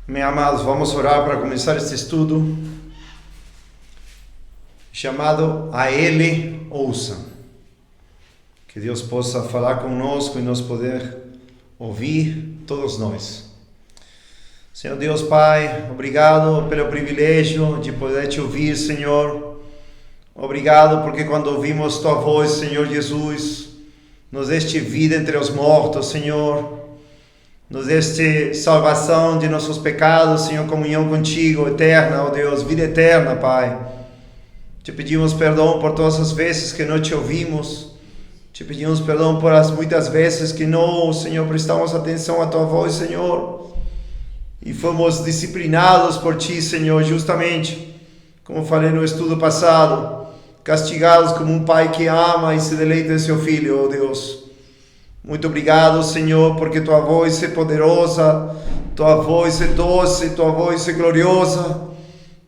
Meus amados, vamos orar para começar este estudo chamado A Ele Ouçam. Que Deus possa falar conosco e nos poder ouvir, todos nós. Senhor Deus Pai, obrigado pelo privilégio de poder te ouvir, Senhor. Obrigado porque quando ouvimos tua voz, Senhor Jesus, nos deste vida entre os mortos, Senhor. Nos deste salvação de nossos pecados, Senhor, comunhão contigo, eterna, ó Deus, vida eterna, Pai. Te pedimos perdão por todas as vezes que não te ouvimos. Te pedimos perdão por as muitas vezes que não, Senhor, prestamos atenção à tua voz, Senhor. E fomos disciplinados por ti, Senhor, justamente, como falei no estudo passado, castigados como um pai que ama e se deleita em seu filho, ó Deus. Muito obrigado, Senhor, porque tua voz é poderosa, tua voz é doce, tua voz é gloriosa,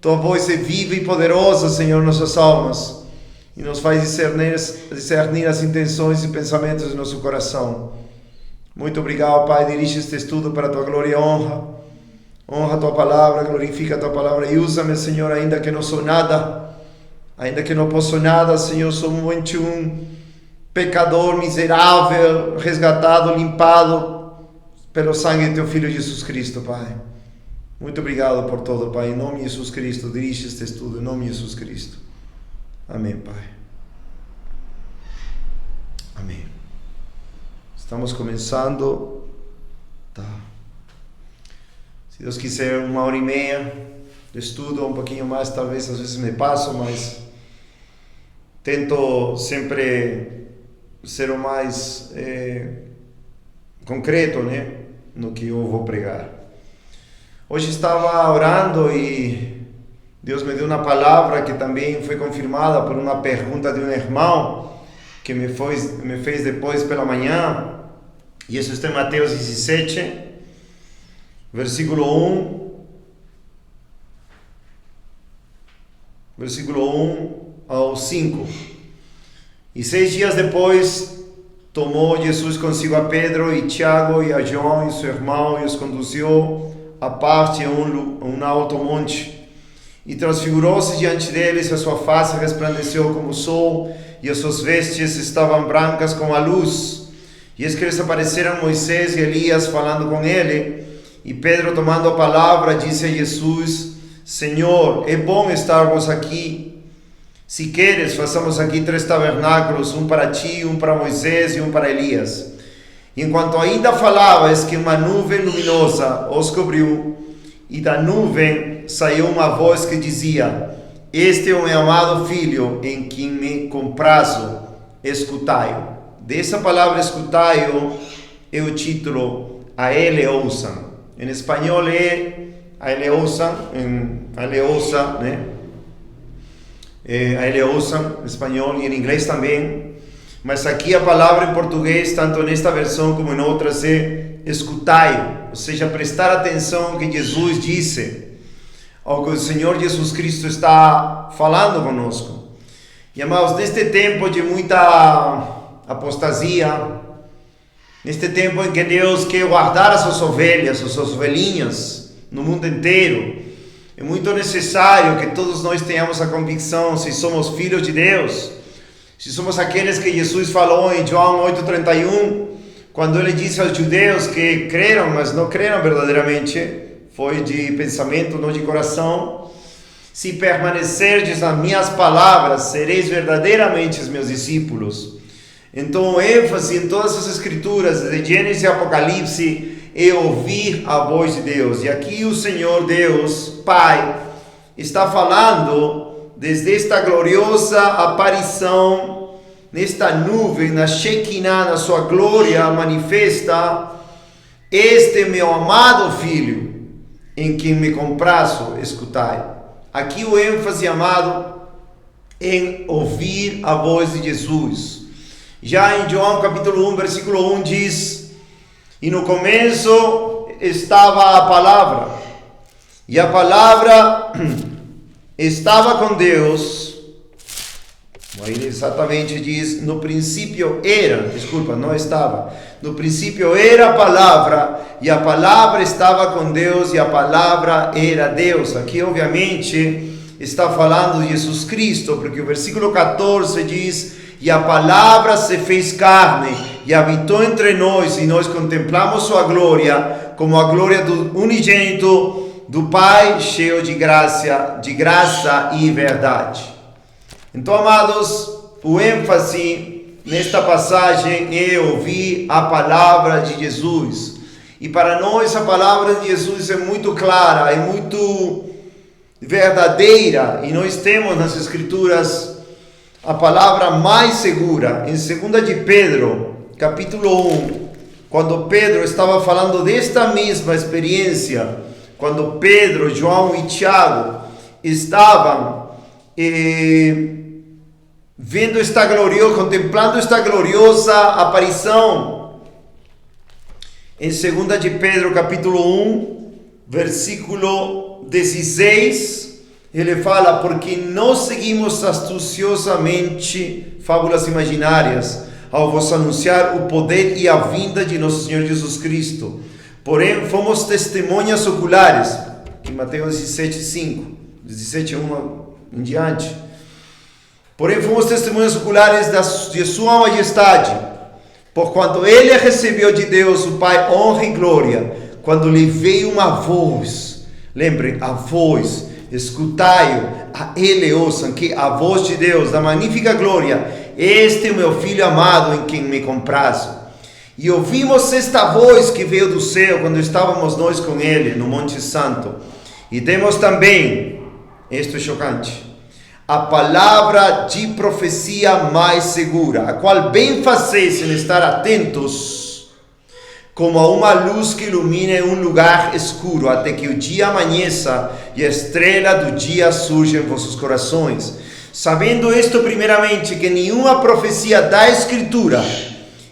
tua voz é viva e poderosa, Senhor, em nossas almas, e nos faz discernir as intenções e pensamentos do nosso coração. Muito obrigado, Pai, dirige este estudo para a tua glória e honra. Honra a tua palavra, glorifica a tua palavra e usa-me, Senhor, ainda que não sou nada, ainda que não posso nada, Senhor, sou somente um pecador miserável, resgatado, limpado pelo sangue de teu Filho Jesus Cristo, Pai. Muito obrigado por tudo, Pai. Em nome de Jesus Cristo, dirige este estudo, em nome de Jesus Cristo. Amém, Pai. Amém. Estamos começando. Tá. Se Deus quiser, 1h30 de estudo, um pouquinho mais, talvez às vezes me passo, mas tento sempre ser o mais concreto, né, no que eu vou pregar. Hoje estava orando e Deus me deu uma palavra que também foi confirmada por uma pergunta de um irmão que me fez depois pela manhã, e isso está em Mateus 17, versículo 1 ao 5. E 6 dias depois, tomou Jesus consigo a Pedro e Tiago e a João e seu irmão e os conduziu à parte a um alto monte. E transfigurou-se diante deles, a sua face resplandeceu como o sol e as suas vestes estavam brancas como a luz. E eis que lhes apareceram Moisés e Elias falando com ele. E Pedro, tomando a palavra, disse a Jesus: Senhor, é bom estarmos aqui. Se queres, façamos aqui 3 tabernáculos, um para ti, um para Moisés e um para Elias. E enquanto ainda falava, eis que uma nuvem luminosa os cobriu, e da nuvem saiu uma voz que dizia: Este é o meu amado Filho, em quem me comprazo, escutai-o. Dessa palavra escutai-o é o título A Ele Ouçam. Em espanhol é A Ele Ouçam, A Ele Ouça, né? A Ele Ouçam em espanhol e em inglês também, mas aqui a palavra em português, tanto nesta versão como em outras, é escutai, ou seja, prestar atenção ao que Jesus disse, ao que o Senhor Jesus Cristo está falando conosco. E amados, neste tempo de muita apostasia, neste tempo em que Deus quer guardar as suas ovelhas, as suas ovelhinhas no mundo inteiro, é muito necessário que todos nós tenhamos a convicção, se somos filhos de Deus, se somos aqueles que Jesus falou em João 8,31, quando ele disse aos judeus que creram, mas não creram verdadeiramente, foi de pensamento, não de coração: se permanecerdes nas minhas palavras, sereis verdadeiramente os meus discípulos. Então o ênfase em todas as escrituras, de Gênesis e Apocalipse, é ouvir a voz de Deus. E aqui o Senhor Deus, Pai, está falando desde esta gloriosa aparição, nesta nuvem, na Shekinah, na sua glória manifesta: Este é meu amado Filho, em quem me comprazo, escutai. Aqui o ênfase, amado, em ouvir a voz de Jesus. Já em João capítulo 1, versículo 1 diz: E no começo estava a palavra, e a palavra estava com Deus, Ele exatamente diz, no princípio era, desculpa, não estava. No princípio era a palavra, e a palavra estava com Deus, e a palavra era Deus. Aqui, obviamente, está falando de Jesus Cristo, porque o versículo 14 diz, e a palavra se fez carne, e habitou entre nós, e nós contemplamos sua glória, como a glória do unigênito do Pai, cheio de graça e verdade. Então, amados, o ênfase nesta passagem é ouvir a palavra de Jesus. E para nós a palavra de Jesus é muito clara, é muito verdadeira. E nós temos nas Escrituras a palavra mais segura. Em 2 de Pedro, capítulo 1, quando Pedro estava falando desta mesma experiência, quando Pedro, João e Tiago estavam vendo esta gloriosa, contemplando esta gloriosa aparição, em 2 de Pedro capítulo 1, versículo 16, ele fala, porque não seguimos astuciosamente fábulas imaginárias, ao vos anunciar o poder e a vinda de nosso Senhor Jesus Cristo, porém fomos testemunhas oculares, em Mateus 17:5, 17:1 em diante. Porém, fomos testemunhas oculares de sua majestade, porquanto ele recebeu de Deus, o Pai, honra e glória, quando lhe veio uma voz. Lembrem, a voz, escutai-o, a ele ouçam, que a voz de Deus, da magnífica glória, este é o meu Filho amado, em quem me comprazo. E ouvimos esta voz que veio do céu, quando estávamos nós com ele, no Monte Santo. E temos também, isto é chocante, a palavra de profecia mais segura, a qual bem fazeis em estar atentos, como a uma luz que ilumina um lugar escuro, até que o dia amanheça e a estrela do dia surja em vossos corações. Sabendo isto primeiramente, que nenhuma profecia da Escritura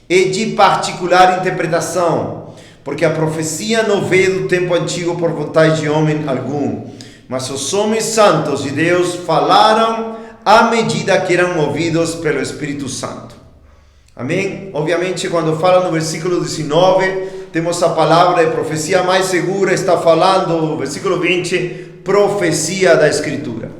é de particular interpretação, porque a profecia não veio do tempo antigo por vontade de homem algum, mas os homens santos de Deus falaram à medida que eram movidos pelo Espírito Santo. Amém? Obviamente, quando fala no versículo 19, temos a palavra de profecia mais segura, está falando, no versículo 20, profecia da Escritura.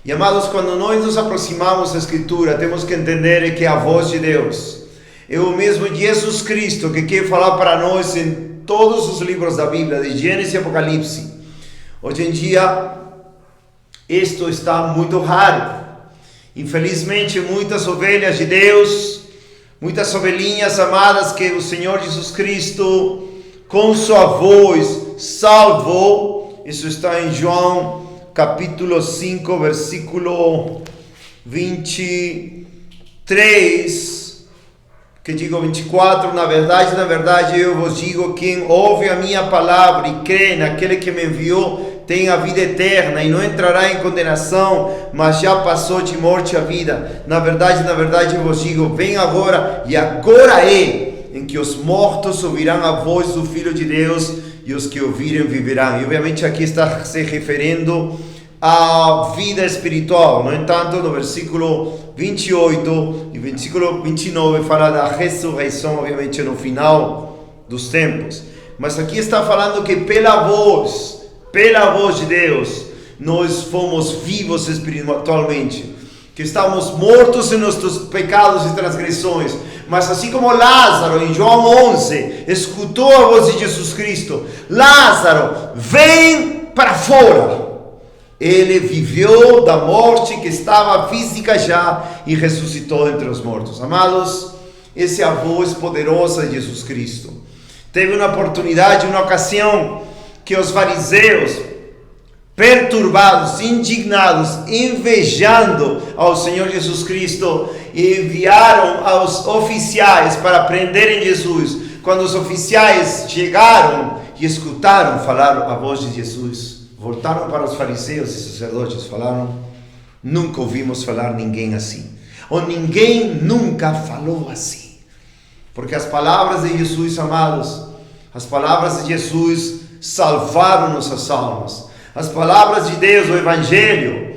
E amados, quando nós nos aproximamos da Escritura, temos que entender que a voz de Deus é o mesmo Jesus Cristo que quer falar para nós em todos os livros da Bíblia, de Gênesis e Apocalipse. Hoje em dia, isto está muito raro. Infelizmente, muitas ovelhas de Deus, muitas ovelhinhas amadas que o Senhor Jesus Cristo, com sua voz, salvou. Isso está em João, capítulo 5, versículo 23, que digo 24, na verdade, eu vos digo, quem ouve a minha palavra e crê naquele que me enviou, tem a vida eterna e não entrará em condenação, mas já passou de morte à vida. Na verdade, eu vos digo, vem agora, e agora é em que os mortos ouvirão a voz do Filho de Deus, e os que ouvirem viverão. E obviamente aqui está se referindo à vida espiritual. No entanto, no versículo 28 e versículo 29 fala da ressurreição, obviamente no final dos tempos. Mas aqui está falando que pela voz de Deus, nós fomos vivos espiritualmente, que estamos mortos em nossos pecados e transgressões, mas assim como Lázaro, em João 11, escutou a voz de Jesus Cristo, Lázaro, vem para fora. Ele viveu da morte que estava física já e ressuscitou entre os mortos. Amados, essa é a voz poderosa de Jesus Cristo. Teve uma oportunidade, uma ocasião, que os fariseus, perturbados, indignados, invejando ao Senhor Jesus Cristo, enviaram aos oficiais para prenderem Jesus. Quando os oficiais chegaram e escutaram falar a voz de Jesus, voltaram para os fariseus e sacerdotes, falaram: nunca ouvimos falar ninguém assim, ou ninguém nunca falou assim. Porque as palavras de Jesus, amados, as palavras de Jesus salvaram nossas almas. As palavras de Deus, o Evangelho,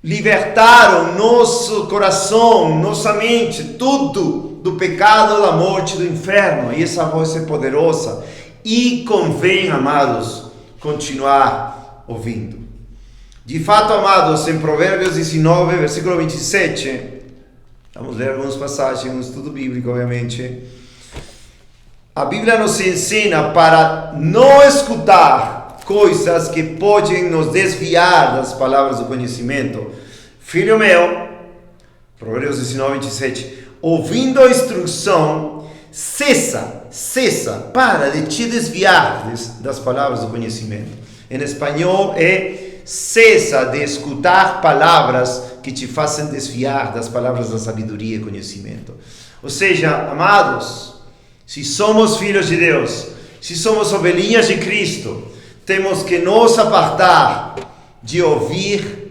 libertaram nosso coração, nossa mente, tudo do pecado, da morte, do inferno. E essa voz é poderosa. E convém, amados, continuar ouvindo. De fato, amados, em Provérbios 19, versículo 27, vamos ler algumas passagens, um estudo bíblico, obviamente. A Bíblia nos ensina para não escutar coisas que podem nos desviar das palavras do conhecimento. Filho meu, Provérbios 19, 27, ouvindo a instrução, cessa, para de te desviar das palavras do conhecimento. Em espanhol é cessa de escutar palavras que te façam desviar das palavras da sabedoria e conhecimento. Ou seja, amados, se somos filhos de Deus, se somos ovelhinhas de Cristo, temos que nos apartar de ouvir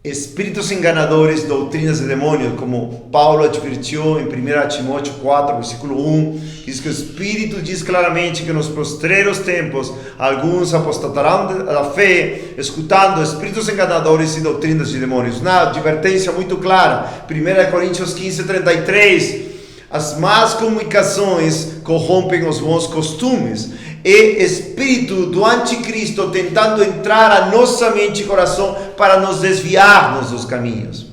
espíritos enganadores, doutrinas de demônios, como Paulo advertiu em 1 Timóteo 4, versículo 1, diz que o Espírito diz claramente que nos postreros tempos alguns apostatarão da fé, escutando espíritos enganadores e doutrinas de demônios. Uma advertência muito clara, 1 Coríntios 15, 33, as más comunicações corrompem os bons costumes. É espírito do anticristo tentando entrar a nossa mente e coração para nos desviarmos dos caminhos.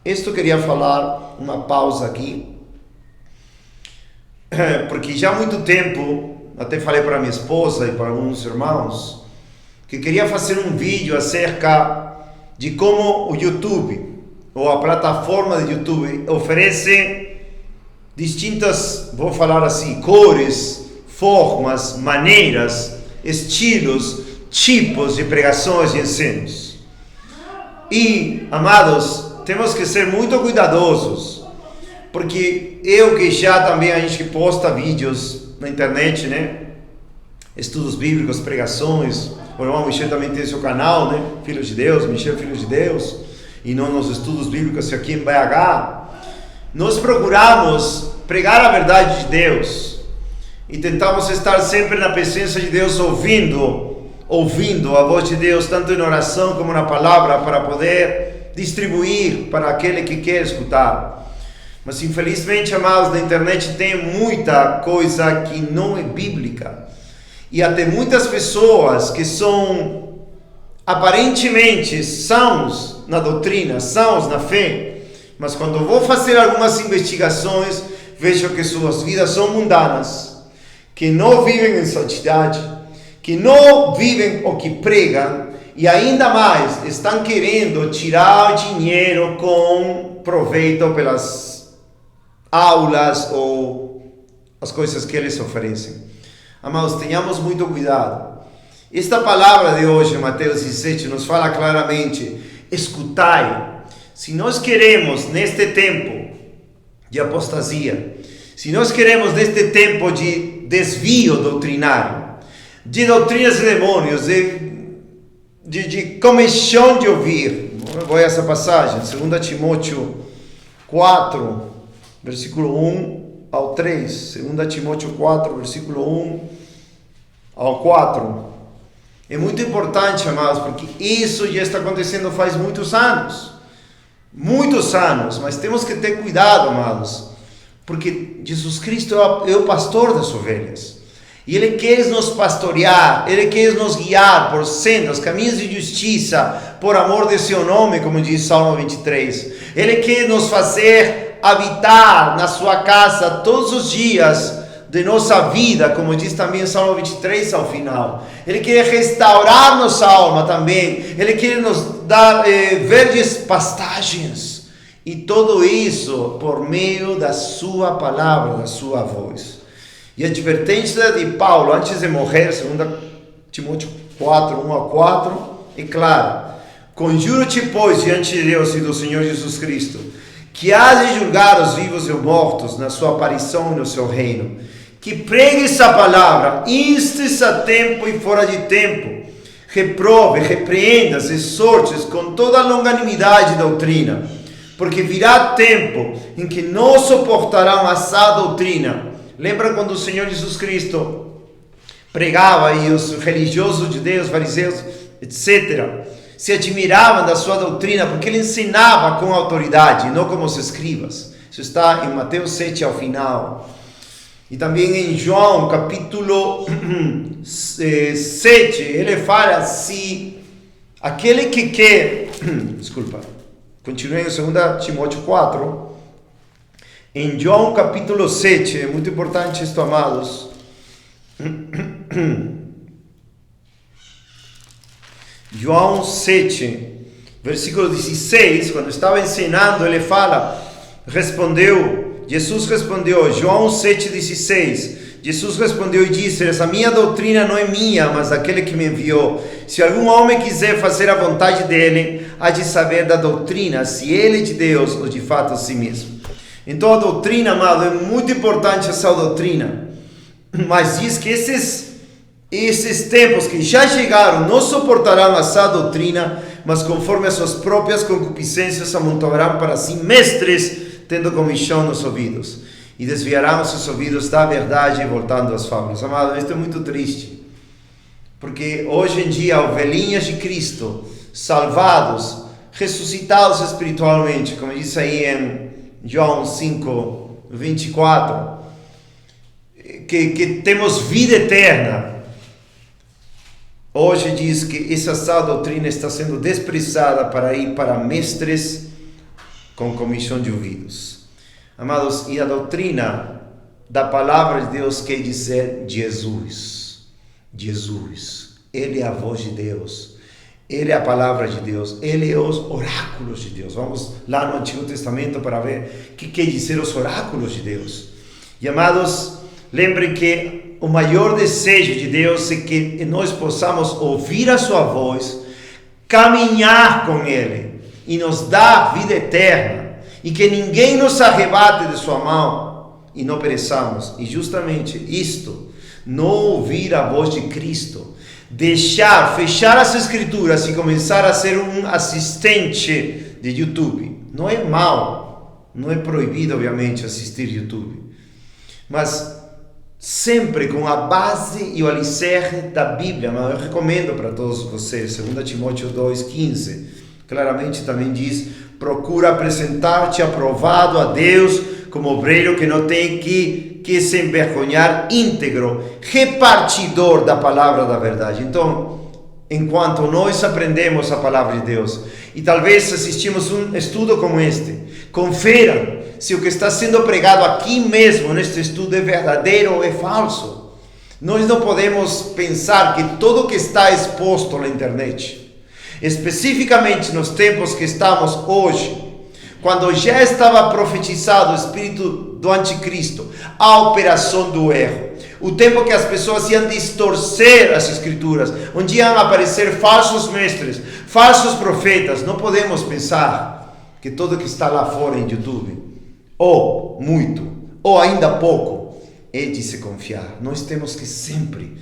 Isto eu queria falar, uma pausa aqui, porque já há muito tempo, até falei para minha esposa e para alguns irmãos, que queria fazer um vídeo acerca de como o YouTube, ou a plataforma de YouTube, oferece distintas, vou falar assim, cores, formas, maneiras, estilos, tipos de pregações e ensinos. E, amados, temos que ser muito cuidadosos, porque eu que já também a gente posta vídeos na internet, né? Estudos bíblicos, pregações. O irmão Michel também tem seu canal, né? Filhos de Deus, Michel Filhos de Deus. E não nos estudos bíblicos aqui em BH. Nós procuramos pregar a verdade de Deus. E tentamos estar sempre na presença de Deus, ouvindo a voz de Deus, tanto em oração como na palavra, para poder distribuir para aquele que quer escutar. Mas infelizmente, amados, na internet tem muita coisa que não é bíblica. E até muitas pessoas que são aparentemente sãos na doutrina, sãos na fé, mas quando vou fazer algumas investigações, vejo que suas vidas são mundanas, que não vivem em santidade, que não vivem o que pregam, e ainda mais estão querendo tirar dinheiro com proveito pelas aulas ou as coisas que eles oferecem. Amados, tenhamos muito cuidado. Esta palavra de hoje, Mateus 17, nos fala claramente: escutai. Se nós queremos neste tempo de apostasia, se nós queremos neste tempo de desvio doutrinário, de doutrinas de demônios, de comichão de ouvir, vou a essa passagem, 2 Timóteo 4, versículo 1 ao 3, 2 Timóteo 4, versículo 1 ao 4, é muito importante, amados, porque isso já está acontecendo faz muitos anos, mas temos que ter cuidado, amados, porque Jesus Cristo é o pastor das ovelhas, e Ele quer nos pastorear, Ele quer nos guiar por sendas, caminhos de justiça, por amor de seu nome, como diz Salmo 23, Ele quer nos fazer habitar na sua casa todos os dias de nossa vida, como diz também Salmo 23 ao final. Ele quer restaurar nossa alma também, Ele quer nos dar verdes pastagens, e tudo isso por meio da sua palavra, da sua voz. E a advertência de Paulo antes de morrer, 2 Timóteo 4, 1 a 4, é claro: conjuro-te, pois, diante de Deus e do Senhor Jesus Cristo, que hás de julgar os vivos e os mortos na sua aparição e no seu reino, que pregues a palavra, instes a tempo e fora de tempo, reprove, repreendas, exortes com toda a longanimidade e doutrina, porque virá tempo em que não suportarão a sã doutrina. Lembra quando o Senhor Jesus Cristo pregava e os religiosos judeus, fariseus, etc., se admiravam da sua doutrina, porque ele ensinava com autoridade, não como os escribas. Isso está em Mateus 7 ao final. E também em João, capítulo 7, ele fala, se aquele que quer, continue em 2 Timóteo 4, em João capítulo 7, é muito importante isto, amados. João 7, versículo 16, quando estava ensinando, ele fala, Jesus respondeu, João 7,16, Jesus respondeu e disse, essa minha doutrina não é minha, mas daquele que me enviou. Se algum homem quiser fazer a vontade dele, há de saber da doutrina, se ele é de Deus ou de fato a si mesmo. Então a doutrina, amado, é muito importante essa doutrina, mas diz que esses tempos que já chegaram não suportarão essa doutrina, mas conforme as suas próprias concupiscências amontoarão para si mestres, tendo comichão nos ouvidos, e desviarão os seus ouvidos da verdade, voltando às fábulas. Amado, isto é muito triste, porque hoje em dia, ovelhinhas de Cristo, salvados, ressuscitados espiritualmente, como diz aí em João 5, 24, que temos vida eterna. Hoje diz que essa doutrina está sendo desprezada para ir para mestres com comichão de ouvidos. Amados, e a doutrina da palavra de Deus quer dizer Jesus. Jesus. Ele é a voz de Deus. Ele é a palavra de Deus. Ele é os oráculos de Deus. Vamos lá no Antigo Testamento para ver o que quer dizer os oráculos de Deus. E amados, lembrem que o maior desejo de Deus é que nós possamos ouvir a sua voz, caminhar com Ele e nos dar vida eterna, e que ninguém nos arrebate de sua mão e não pereçamos. E justamente isto, não ouvir a voz de Cristo, fechar as escrituras e começar a ser um assistente de YouTube. Não é mal, não é proibido, obviamente, assistir YouTube, mas sempre com a base e o alicerce da Bíblia. Mas eu recomendo para todos vocês, 2 Timóteo 2,15, claramente também diz, procura apresentar-te aprovado a Deus, como obreiro que não tem que se envergonhar, íntegro, repartidor da palavra da verdade. Então, enquanto nós aprendemos a palavra de Deus, e talvez assistimos um estudo como este, confiram se o que está sendo pregado aqui mesmo, neste estudo, é verdadeiro ou é falso. Nós não podemos pensar que tudo o que está exposto na internet, especificamente nos tempos que estamos hoje, quando já estava profetizado o espírito do anticristo, a operação do erro, o tempo que as pessoas iam distorcer as escrituras, onde iam aparecer falsos mestres, falsos profetas, não podemos pensar que tudo que está lá fora em YouTube, ou muito, ou ainda pouco, é de se confiar. Nós temos que sempre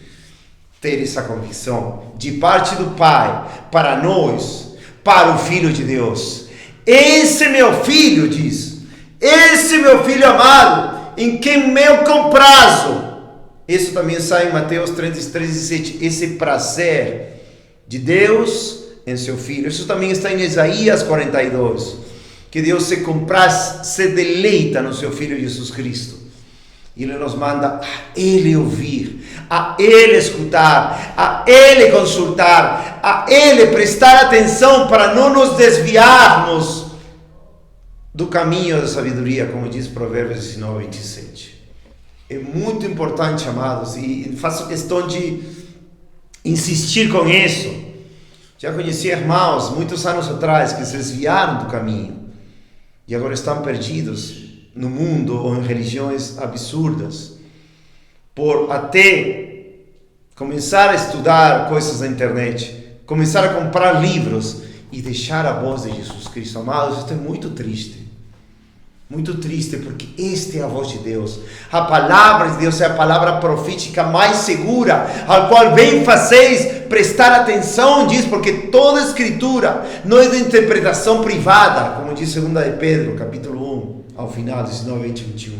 ter essa convicção de parte do Pai para nós, para o Filho de Deus. Esse meu filho, diz, esse meu filho amado, em quem meu comprazo. Isso também sai em Mateus 3:17, esse prazer de Deus em seu filho. Isso também está em Isaías 42, que Deus se deleita no seu Filho Jesus Cristo. E Ele nos manda a Ele ouvir, a Ele escutar, a Ele consultar, a Ele prestar atenção para não nos desviarmos do caminho da sabedoria, como diz Provérbios 19:27. É muito importante, amados, e faço questão de insistir com isso. Já conheci irmãos, muitos anos atrás, que se desviaram do caminho e agora estão perdidos no mundo ou em religiões absurdas, por até começar a estudar coisas na internet, começar a comprar livros e deixar a voz de Jesus Cristo. Amados, isso é muito triste. Muito triste, porque esta é a voz de Deus. A palavra de Deus é a palavra profética mais segura, ao qual bem fazeis prestar atenção, diz, porque toda a escritura não é de interpretação privada, como diz 2 de Pedro, capítulo 1, ao final, 19, 20 e 21.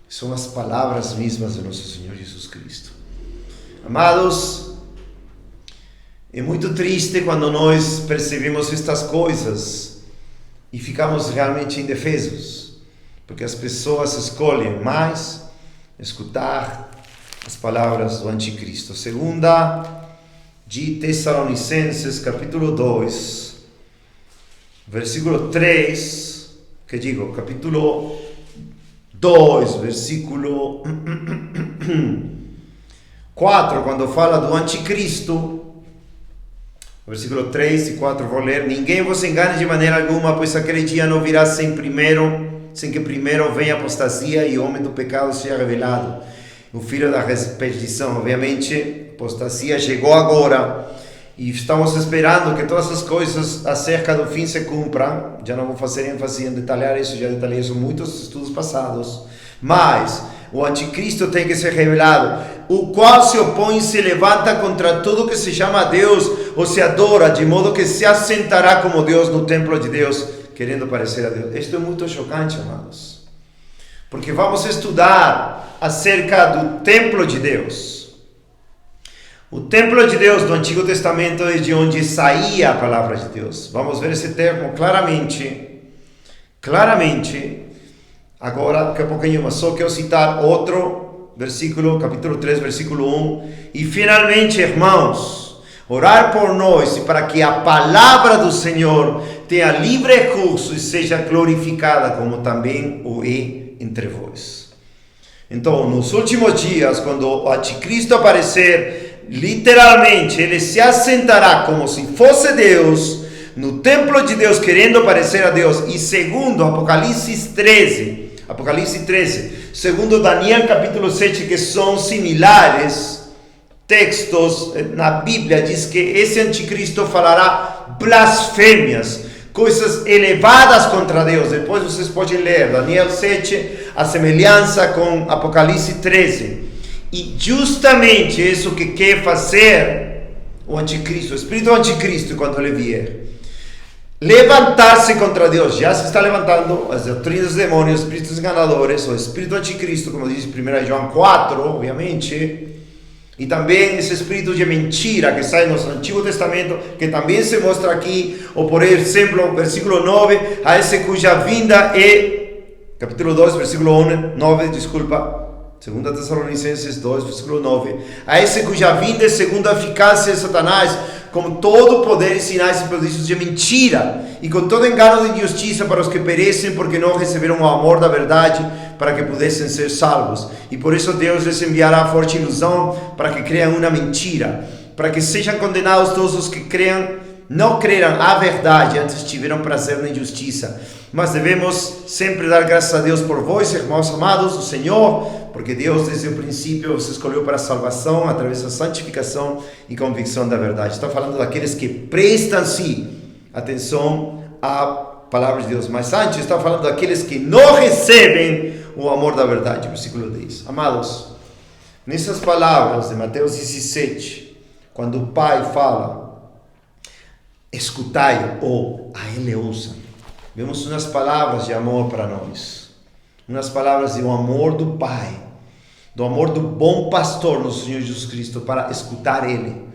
São as palavras mesmas de nosso Senhor Jesus Cristo. Amados, É muito triste quando nós percebemos estas coisas e ficamos realmente indefesos, porque as pessoas escolhem mais escutar as palavras do anticristo. Segunda de Tessalonicenses, capítulo 2, versículo 3, capítulo 2, versículo 4, quando fala do anticristo, versículo 3 e 4, vou ler: ninguém vos engane de maneira alguma, pois aquele dia não virá sem que primeiro venha a apostasia e o homem do pecado seja revelado, o filho da perdição. Obviamente, a apostasia chegou agora e estamos esperando que todas as coisas acerca do fim se cumpram. Já não vou fazer ênfase em detalhar isso, já detalhei isso em muitos estudos passados, mas o anticristo tem que ser revelado, o qual se opõe e se levanta contra tudo que se chama Deus ou se adora, de modo que se assentará como Deus no templo de Deus, querendo parecer a Deus. Isto é muito chocante, amados, porque vamos estudar acerca do templo de Deus. O templo de Deus do Antigo Testamento é de onde saía a palavra de Deus. Vamos ver esse termo claramente. Agora, daqui a pouquinho, mas só quero citar outro versículo, capítulo 3, versículo 1. E finalmente, irmãos, orar por nós e para que a palavra do Senhor tenha livre curso e seja glorificada, como também o é entre vós. Então, nos últimos dias, quando o anticristo aparecer, literalmente, ele se assentará como se fosse Deus, no templo de Deus, querendo parecer a Deus. E segundo Apocalipse 13, segundo Daniel capítulo 7, que são similares, textos na Bíblia, diz que esse anticristo falará blasfêmias, coisas elevadas contra Deus. Depois vocês podem ler Daniel 7, a semelhança com Apocalipse 13. E justamente isso que quer fazer o anticristo, o espírito anticristo, quando ele vier, levantar-se contra Deus. Já se está levantando as doutrinas dos demônios, espíritos enganadores, o espírito anticristo, como diz 1 João 4, obviamente, e também esse espírito de mentira que sai no Antigo Testamento, que também se mostra aqui, ou por exemplo, versículo 9, a esse cuja vinda é, capítulo 2, versículo 9, 2 Tessalonicenses 2, versículo 9, a esse cuja vinda é segundo a eficácia de Satanás, com todo poder e sinais e prodígios de mentira, e com todo engano de injustiça para os que perecem, porque não receberam o amor da verdade, para que pudessem ser salvos. E por isso Deus lhes enviará forte ilusão, para que creiam uma mentira, para que sejam condenados todos os que não creram a verdade, antes tiveram prazer na injustiça. Mas devemos sempre dar graças a Deus por vós, irmãos amados do Senhor, porque Deus desde o princípio os escolheu para a salvação, através da santificação e convicção da verdade. Está falando daqueles que prestam-se atenção à palavra de Deus. Mas antes está falando daqueles que não recebem o amor da verdade. Versículo 10. Amados, nessas palavras de Mateus 17, quando o Pai fala, escutai ou a Ele ouçam, vemos umas palavras de amor para nós, umas palavras de um amor do Pai, do amor do bom pastor, nosso Senhor Jesus Cristo, para escutar Ele,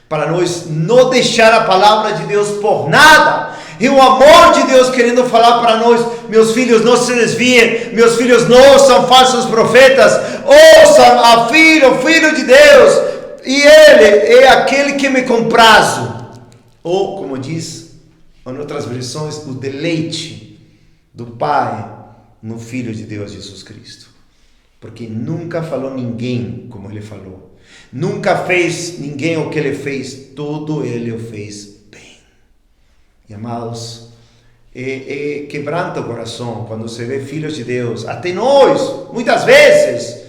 para nós não deixar a palavra de Deus por nada, e o amor de Deus querendo falar para nós: meus filhos, não se desviem, meus filhos, não são falsos profetas, ouçam a o Filho de Deus, e Ele é aquele que me comprazo, ou como diz em outras versões, o deleite do Pai no Filho de Deus, Jesus Cristo. Porque nunca falou ninguém como Ele falou. Nunca fez ninguém o que Ele fez. Tudo Ele o fez bem. E amados, quebranta o coração quando você vê filhos de Deus, até nós, muitas vezes,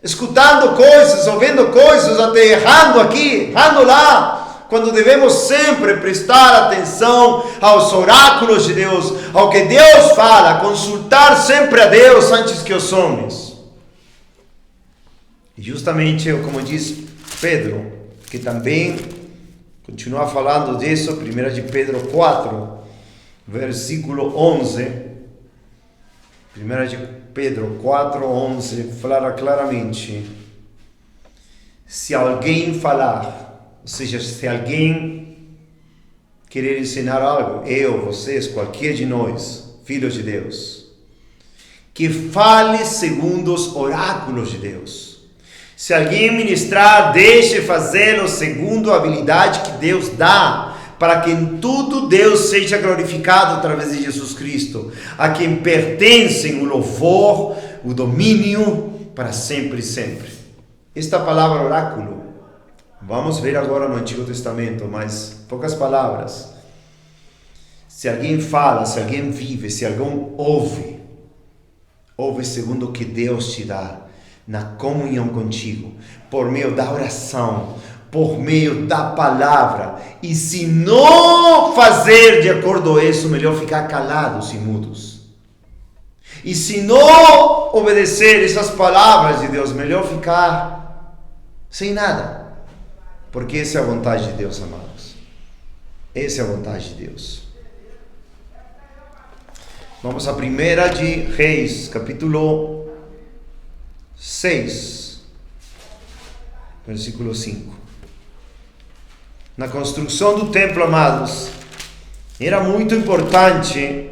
escutando coisas, ouvindo coisas, até errando aqui, errando lá, quando devemos sempre prestar atenção aos oráculos de Deus, ao que Deus fala, consultar sempre a Deus antes que os homens. E justamente, como diz Pedro, que também continua falando disso, 1 de Pedro 4, versículo 11, 1 de Pedro 4, 11, fala claramente: se alguém falar Ou seja, se alguém querer ensinar algo, eu, vocês, qualquer de nós, filhos de Deus, que fale segundo os oráculos de Deus. Se alguém ministrar, deixe fazê-lo segundo a habilidade que Deus dá, para que em tudo Deus seja glorificado através de Jesus Cristo, a quem pertencem o louvor, o domínio, para sempre e sempre. Esta palavra oráculo, vamos ver agora no Antigo Testamento, mas poucas palavras. Se alguém fala, se alguém vive, se alguém ouve segundo o que Deus te dá, na comunhão contigo, por meio da oração, por meio da palavra. E se não fazer de acordo com isso, melhor ficar calados e mudos. E se não obedecer essas palavras de Deus, melhor ficar sem nada. Porque essa é a vontade de Deus, amados. Essa é a vontade de Deus. Vamos a 1 de Reis, capítulo 6, versículo 5. Na construção do templo, amados, era muito importante.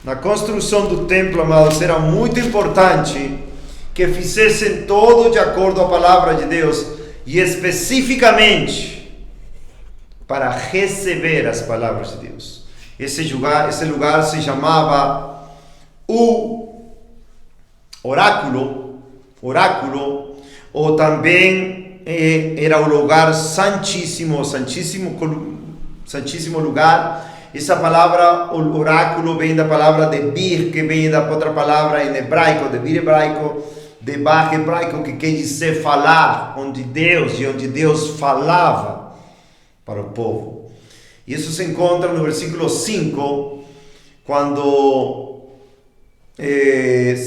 Na construção do templo, amados, era muito importante que fizessem todo de acordo com a palavra de Deus, e especificamente para receber as palavras de Deus. Esse lugar se chamava o oráculo, ou também era o lugar santíssimo lugar. Essa palavra oráculo vem da palavra de bir, que vem da outra palavra em hebraico, de bir hebraico, de bar hebraico, que quer dizer falar, onde Deus falava para o povo. Isso se encontra no versículo 5, quando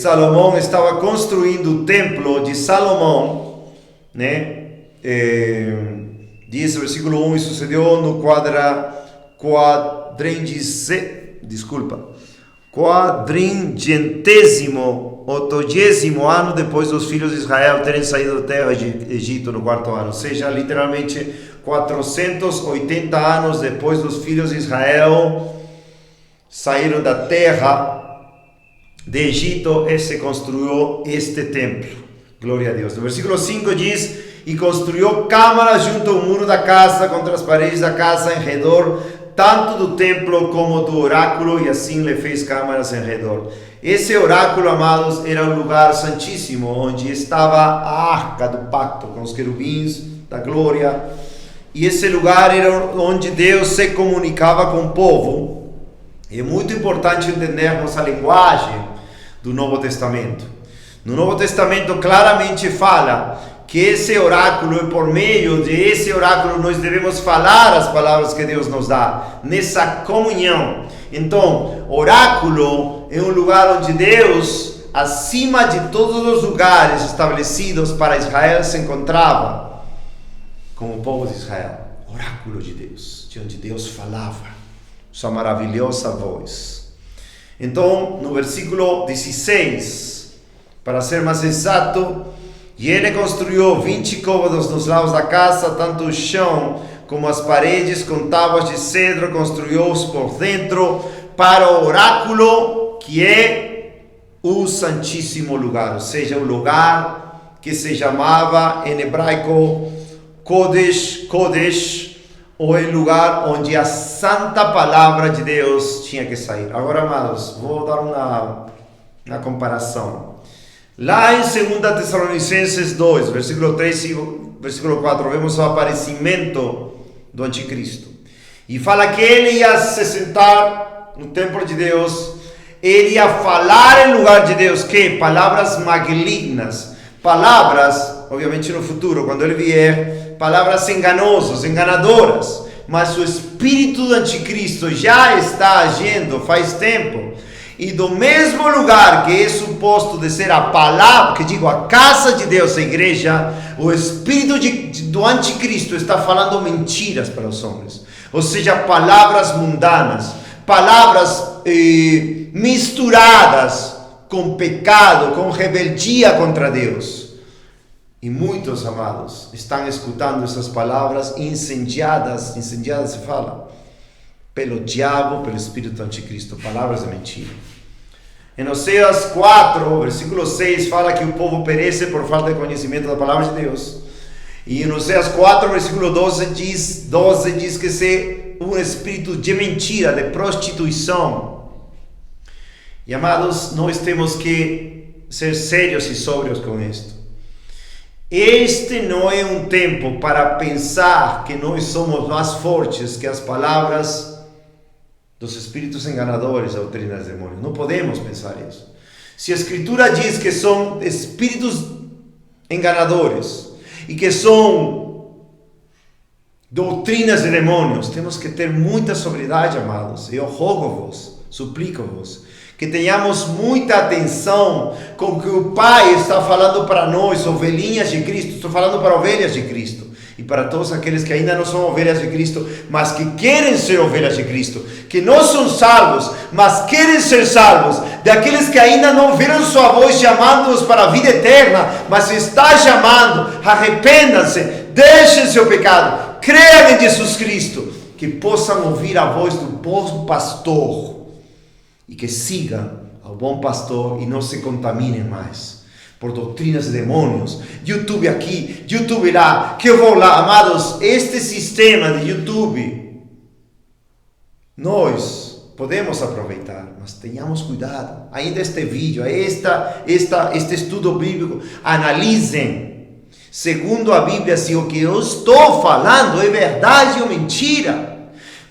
Salomão estava construindo o templo de Salomão, né? Diz o versículo 1, e sucedeu no quadringentésimo, 80º ano depois dos filhos de Israel terem saído da terra de Egito, no 4º ano, ou seja, literalmente 480 anos depois dos filhos de Israel saíram da terra de Egito, e se construiu este templo. Glória a Deus. No versículo 5 diz: e construiu câmaras junto ao muro da casa, contra as paredes da casa em redor, tanto do templo como do oráculo, e assim lhe fez câmaras em redor. Esse oráculo, amados, era um lugar santíssimo, onde estava a arca do pacto com os querubins da glória. E esse lugar era onde Deus se comunicava com o povo. E é muito importante entendermos a linguagem do Novo Testamento. No Novo Testamento claramente fala que esse oráculo, e por meio desse oráculo nós devemos falar as palavras que Deus nos dá, nessa comunhão. Então, oráculo é um lugar onde Deus, acima de todos os lugares estabelecidos para Israel, se encontrava com o povo de Israel. Oráculo de Deus, de onde Deus falava, sua maravilhosa voz. Então, no versículo 16, para ser mais exato, e ele construiu 20 côvados nos lados da casa, tanto o chão como as paredes com tábuas de cedro, construiu-os por dentro para o oráculo, que é o Santíssimo Lugar, ou seja, o lugar que se chamava em hebraico Kodesh, ou o lugar onde a santa palavra de Deus tinha que sair. Agora, amados, vou dar uma comparação. Lá em 2 Tessalonicenses 2, versículo 3 e versículo 4, vemos o aparecimento do anticristo. E fala que ele ia se sentar no templo de Deus, ele ia falar em lugar de Deus, que palavras malignas, palavras, obviamente no futuro, quando ele vier, palavras enganosas, enganadoras, mas o espírito do anticristo já está agindo faz tempo. E do mesmo lugar que é suposto de ser a palavra, que digo, a casa de Deus, a igreja, o espírito do anticristo está falando mentiras para os homens. Ou seja, palavras mundanas, palavras misturadas com pecado, com rebeldia contra Deus. E muitos, amados, estão escutando essas palavras incendiadas se fala, pelo diabo, pelo espírito anticristo, palavras de mentira. Em Oséias 4, versículo 6, fala que o povo perece por falta de conhecimento da palavra de Deus. E em Oséias 4, versículo 12 diz que é um espírito de mentira, de prostituição. E, amados, nós temos que ser sérios e sóbrios com isto. Este não é um tempo para pensar que nós somos mais fortes que as palavras dos espíritos enganadores, doutrinas de demônios. Não podemos pensar isso. Se a Escritura diz que são espíritos enganadores e que são doutrinas de demônios, temos que ter muita sobriedade, amados. Eu rogo-vos, suplico-vos, que tenhamos muita atenção com o que o Pai está falando para nós, ovelhinhas de Cristo. Estou falando para ovelhas de Cristo. E para todos aqueles que ainda não são ovelhas de Cristo, mas que querem ser ovelhas de Cristo, que não são salvos, mas querem ser salvos, daqueles que ainda não viram sua voz chamando-os para a vida eterna, mas está chamando, arrependam-se, deixem seu pecado, creiam em Jesus Cristo, que possam ouvir a voz do bom pastor, e que sigam ao bom pastor e não se contaminem mais por doutrinas de demônios, YouTube aqui, YouTube lá, que eu vou lá. Amados, este sistema de YouTube, nós podemos aproveitar, mas tenhamos cuidado. Ainda este vídeo, este estudo bíblico, analisem, segundo a Bíblia, se o que eu estou falando é verdade ou mentira.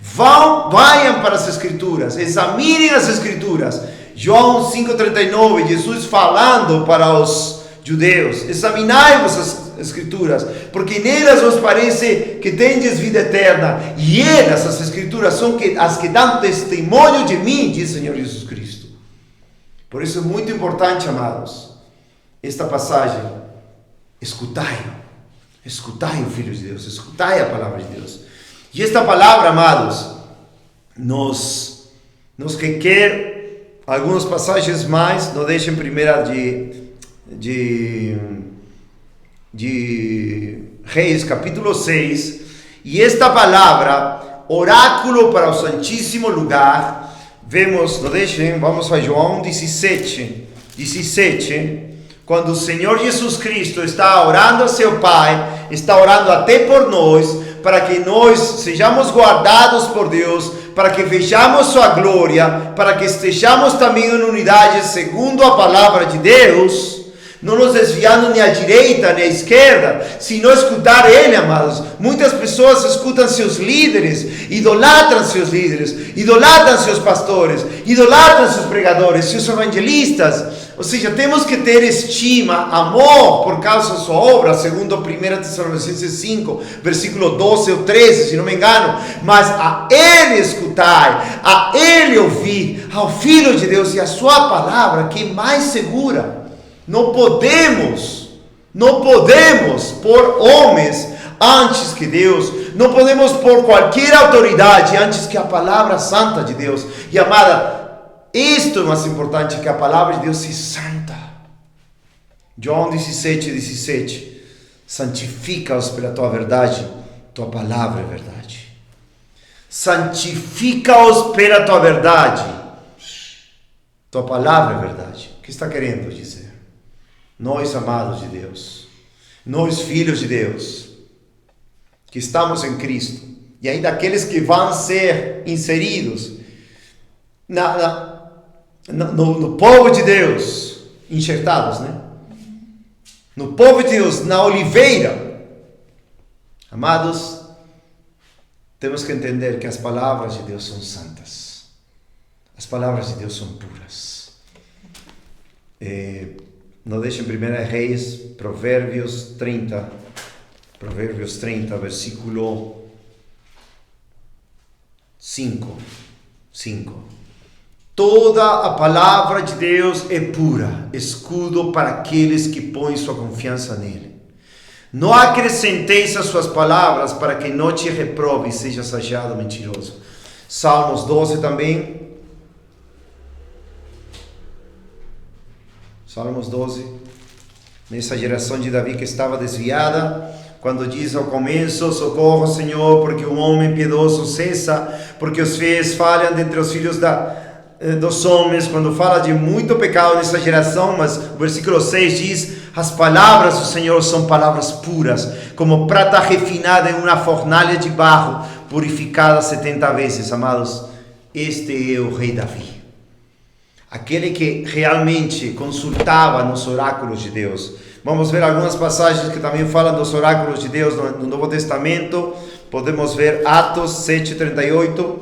Vayam para as Escrituras, examinem as Escrituras. João 5,39, Jesus falando para os judeus: examinai-vos as Escrituras, porque nelas vos parece que tendes vida eterna, e elas, as Escrituras, são as que dão testemunho de mim, diz o Senhor Jesus Cristo. Por isso é muito importante, amados, esta passagem. Escutai, filhos de Deus, escutai a palavra de Deus. E esta palavra, amados, nos requer algumas passagens mais. Nos deixem primeira de Reis, capítulo 6. E esta palavra, oráculo para o Santíssimo Lugar, vemos, nos deixem, vamos a João 17, quando o Senhor Jesus Cristo está orando a seu Pai, está orando até por nós, para que nós sejamos guardados por Deus, para que vejamos sua glória, para que estejamos também em unidade segundo a palavra de Deus, não nos desviando nem à direita nem à esquerda, sino escutar Ele, amados. Muitas pessoas escutam seus líderes, idolatram seus líderes, idolatram seus pastores, idolatram seus pregadores, seus evangelistas. Ou seja, temos que ter estima, amor por causa da sua obra, segundo 1 Tessalonicenses 5, versículo 12 ou 13, se não me engano. Mas a Ele escutai, a Ele ouvir, ao Filho de Deus e a sua palavra, que é mais segura. Não podemos pôr homens antes que Deus. Não podemos pôr qualquer autoridade antes que a palavra santa de Deus. E amada, isto é mais importante, que a palavra de Deus é santa. João 17. Santifica-os pela tua verdade, tua palavra é verdade. Santifica-os pela tua verdade, tua palavra é verdade. O que está querendo dizer? Nós, amados de Deus, nós, filhos de Deus, que estamos em Cristo, e ainda aqueles que vão ser inseridos no povo de Deus, enxertados, né? No povo de Deus, na oliveira. Amados, temos que entender que as palavras de Deus são santas. As palavras de Deus são puras. Nos deixa em 1 Reis, Provérbios 30, versículo 5. Toda a palavra de Deus é pura, escudo para aqueles que põem sua confiança nele. Não acrescenteis as suas palavras, para que não te reprove e sejas achado mentiroso. Salmos 12 também. Salmos 12, nessa geração de Davi que estava desviada, quando diz ao começo: socorro, Senhor, porque um homem piedoso cessa, porque os fiéis falham dentre os filhos dos homens. Quando fala de muito pecado nessa geração, mas o versículo 6 diz: as palavras do Senhor são palavras puras, como prata refinada em uma fornalha de barro, purificada 70 vezes. Amados, este é o rei Davi, aquele que realmente consultava nos oráculos de Deus. Vamos ver algumas passagens que também falam dos oráculos de Deus no Novo Testamento. Podemos ver Atos 7:38.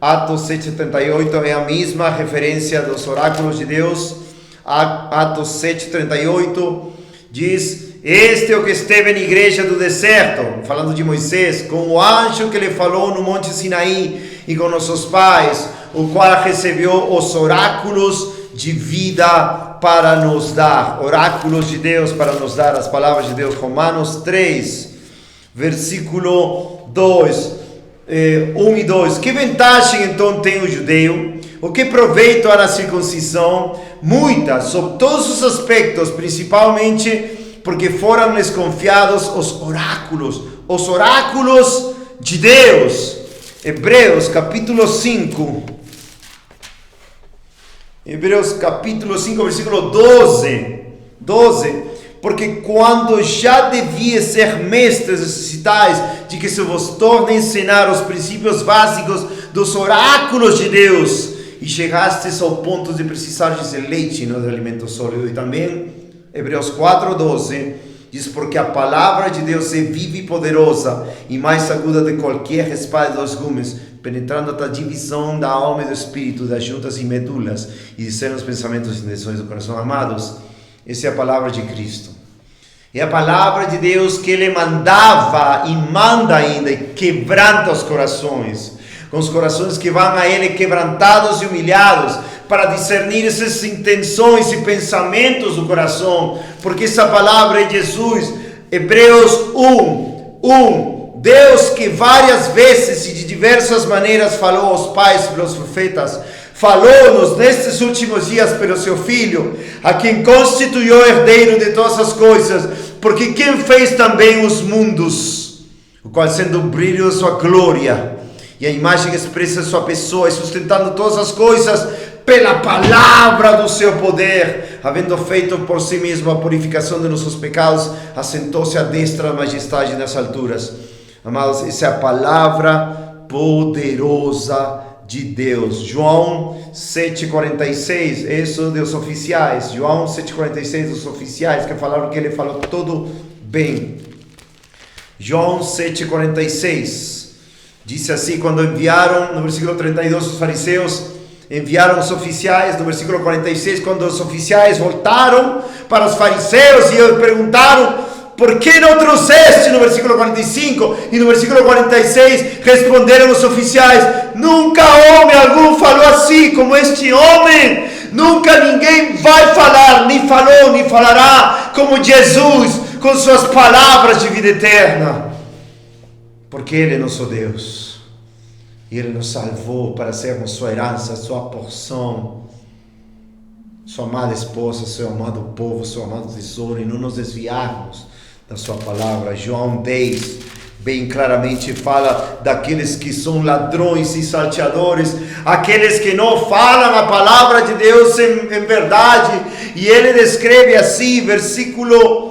Atos 7:38 é a mesma referência dos oráculos de Deus. Atos 7:38 diz: este é o que esteve na igreja do deserto, falando de Moisés, com o anjo que lhe falou no monte Sinaí e com nossos pais, o qual recebeu os oráculos de vida para nos dar. Oráculos de Deus para nos dar as palavras de Deus. Romanos 3, versículo 2, 1 e 2. Que vantagem então tem o judeu? O que proveito há na circuncisão? Muitas, sob todos os aspectos, principalmente porque foram lhes confiados os oráculos de Deus. Hebreus capítulo 5, versículo 12, porque quando já devia ser mestres, necessitais de que se vos torne a ensinar os princípios básicos dos oráculos de Deus, e chegastes ao ponto de precisar de leite e não de alimento sólido. E também Hebreus 4:12 diz: porque a palavra de Deus é viva e poderosa, e mais aguda de qualquer espada de 2 gumes, penetrando até a divisão da alma e do espírito, das juntas e medulas, e discerne os pensamentos e intenções do coração. Amados, essa é a palavra de Cristo. É a palavra de Deus que Ele mandava e manda ainda, e quebranta os corações, com os corações que vão a Ele quebrantados e humilhados, para discernir essas intenções e pensamentos do coração, porque essa palavra é Jesus. Hebreus 1, Deus que várias vezes e de diversas maneiras falou aos pais pelos profetas, falou-nos nestes últimos dias pelo seu Filho, a quem constituiu herdeiro de todas as coisas, porque quem fez também os mundos, o qual sendo o brilho da sua glória e a imagem que expressa a sua pessoa, e sustentando todas as coisas pela palavra do seu poder, havendo feito por si mesmo a purificação de nossos pecados, assentou-se à destra da majestade nas alturas. Amados, essa é a palavra poderosa de Deus. João 7,46, isso dos oficiais. João 7,46 dos oficiais, que falaram que ele falou tudo bem. João 7,46 disse assim: quando enviaram, no versículo 32, os fariseus enviaram os oficiais, no versículo 46, quando os oficiais voltaram para os fariseus e perguntaram: por que não trouxeste? No versículo 45 e no versículo 46 responderam os oficiais: nunca homem algum falou assim como este homem, nunca ninguém vai falar, nem falou, nem falará como Jesus, com suas palavras de vida eterna, porque Ele é nosso Deus. E Ele nos salvou para sermos sua herança, sua porção, sua amada esposa, seu amado povo, seu amado tesouro, e não nos desviarmos da sua palavra. João 10, bem claramente fala daqueles que são ladrões e salteadores, aqueles que não falam a palavra de Deus em verdade. E ele descreve assim, versículo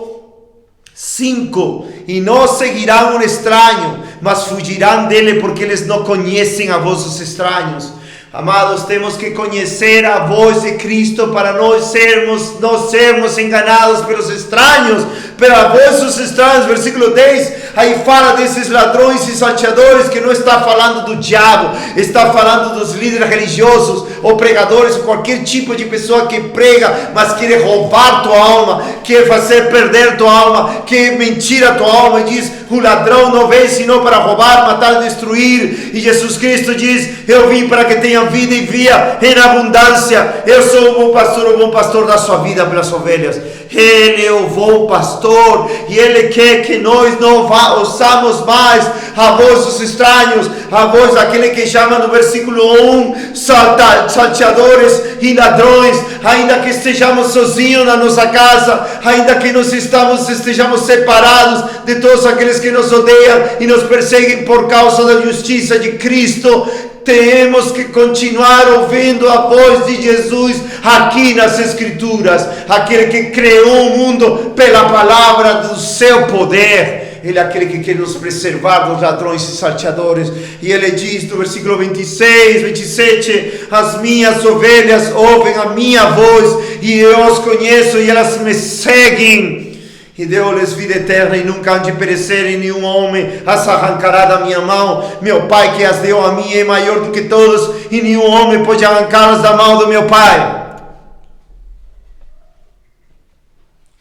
5: e não seguirão um estranho, mas fugirão dele, porque eles não conhecem a voz dos estranhos. Amados, temos que conhecer a voz de Cristo para não sermos enganados pelos estranhos, pela voz dos estranhos. Versículo 10, aí fala desses ladrões e salteadores, que não está falando do diabo, está falando dos líderes religiosos, ou pregadores, ou qualquer tipo de pessoa que prega, mas quer roubar tua alma, quer fazer perder tua alma, quer mentir a tua alma, e diz: o ladrão não vem senão para roubar, matar e destruir. E Jesus Cristo diz: eu vim para que tenham vida e vida em abundância. Eu sou o bom pastor da sua vida pelas ovelhas. Ele é o bom pastor, e Ele quer que nós não vá ouçamos mais a voz dos estranhos, a voz daquele que chama no versículo 1, salteadores e ladrões, ainda que estejamos sozinhos na nossa casa, ainda que estejamos separados de todos aqueles que nos odeiam e nos perseguem por causa da justiça de Cristo, temos que continuar ouvindo a voz de Jesus aqui nas Escrituras, aquele que criou o mundo pela palavra do seu poder. Ele é aquele que quer nos preservar dos ladrões e salteadores. E ele diz no versículo 26, 27, as minhas ovelhas ouvem a minha voz, e eu os conheço e elas me seguem. E deu-lhes vida eterna, e nunca hão de perecer, e nenhum homem as arrancará da minha mão. Meu Pai que as deu a mim é maior do que todos, e nenhum homem pode arrancá-las da mão do meu Pai.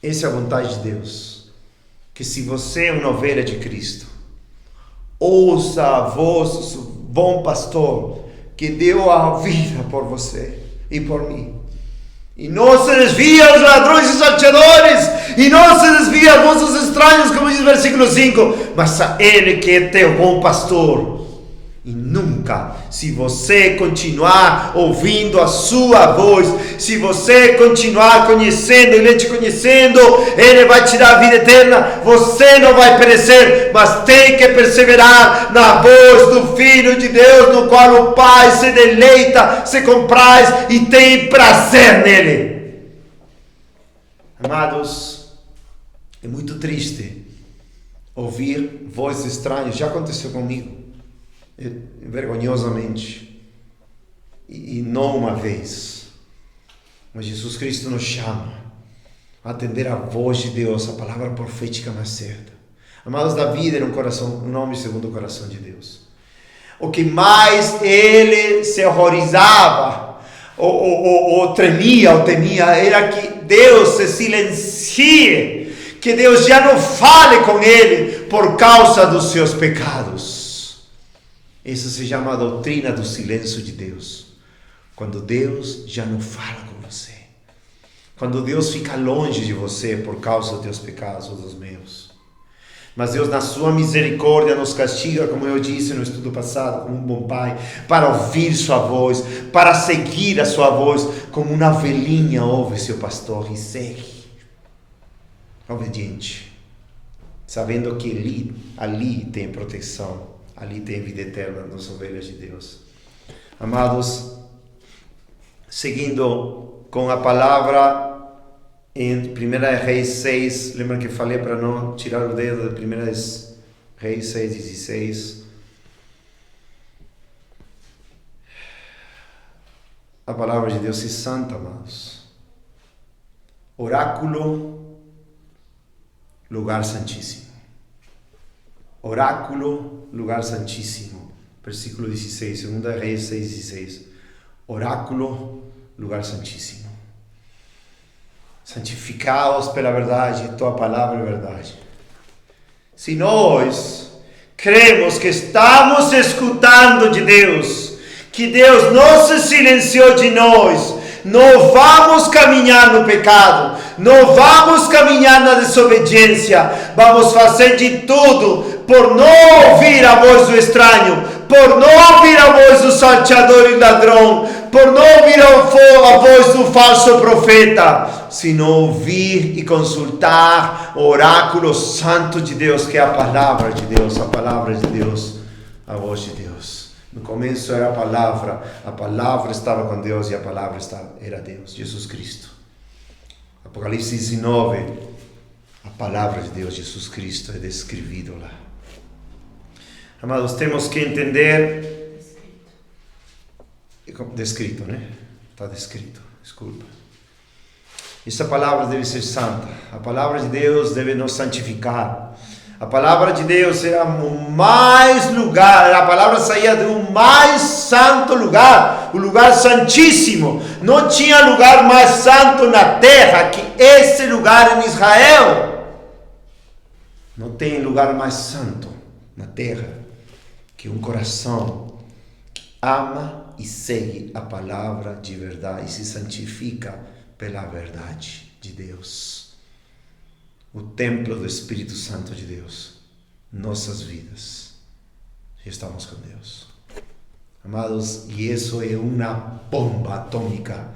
Essa é a vontade de Deus. Que se você é uma ovelha de Cristo, ouça a voz do bom pastor, que deu a vida por você e por mim. E não se desvia aos ladrões e salteadores, e não se desvia a vossos estranhos, como diz o versículo 5, mas a Ele que é teu bom pastor. E nunca, se você continuar ouvindo a sua voz, se você continuar conhecendo Ele, te conhecendo, Ele vai te dar a vida eterna. Você não vai perecer, mas tem que perseverar na voz do Filho de Deus, no qual o Pai se deleita, se compraz e tem prazer nele. Amados, é muito triste ouvir vozes estranhas. Já aconteceu comigo, vergonhosamente, e não uma vez, mas Jesus Cristo nos chama a atender a voz de Deus, a palavra profética mais certa. Amados, Davi era um homem segundo o coração de Deus. O que mais ele se horrorizava ou tremia ou temia era que Deus se silencie, que Deus já não fale com ele por causa dos seus pecados. Isso se chama a doutrina do silêncio de Deus. Quando Deus já não fala com você. Quando Deus fica longe de você por causa dos teus pecados ou dos meus. Mas Deus, na sua misericórdia, nos castiga, como eu disse no estudo passado, como um bom pai, para ouvir sua voz, para seguir a sua voz, como uma ovelhinha ouve seu pastor e segue. Obediente. Sabendo que ali tem proteção. Ali tem vida eterna nas ovelhas de Deus. Amados, seguindo com a palavra em 1 Reis 6, lembra que falei para não tirar o dedo de 1 Reis 6, 16. A palavra de Deus é santa, amados. Oráculo, lugar santíssimo. Oráculo, lugar santíssimo. Versículo 16, 2 Reis 6, 16. Oráculo, lugar santíssimo. Santificaos pela verdade, tua palavra é verdade. Se nós cremos que estamos escutando de Deus, que Deus não se silenciou de nós, não vamos caminhar no pecado, não vamos caminhar na desobediência, vamos fazer de tudo por não ouvir a voz do estranho, por não ouvir a voz do salteador e ladrão, por não ouvir a voz do falso profeta, sino ouvir e consultar o oráculo santo de Deus, que é a palavra de Deus, a palavra de Deus, a voz de Deus. No começo era a palavra estava com Deus e a palavra era Deus, Jesus Cristo. Apocalipse 19, a palavra de Deus, Jesus Cristo, é descrito lá. Amados, temos que entender... Descrito, né? Está descrito, desculpa. Essa palavra deve ser santa. A palavra de Deus deve nos santificar. A palavra de Deus era o mais lugar, a palavra saía do mais santo lugar, o lugar santíssimo. Não tinha lugar mais santo na terra que esse lugar em Israel. Não tem lugar mais santo na terra que um coração que ama e segue a palavra de verdade e se santifica pela verdade de Deus. O templo do Espírito Santo de Deus. nossas vidas. Estamos com Deus. Amados, e isso é uma bomba atômica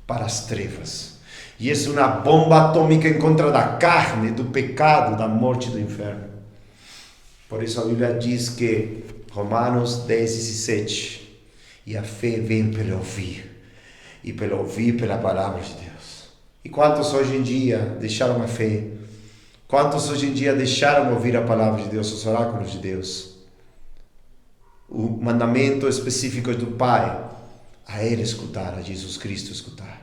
para as trevas. E isso é uma bomba atômica em contra da carne, do pecado, da morte e do inferno. Por isso a Bíblia diz que, Romanos 10:17, e a fé vem pelo ouvir, e pelo ouvir pela palavra de Deus. E quantos hoje em dia deixaram a fé? Quantos hoje em dia deixaram ouvir a palavra de Deus, os oráculos de Deus? O mandamento específico do Pai, a Ele escutar, a Jesus Cristo escutar.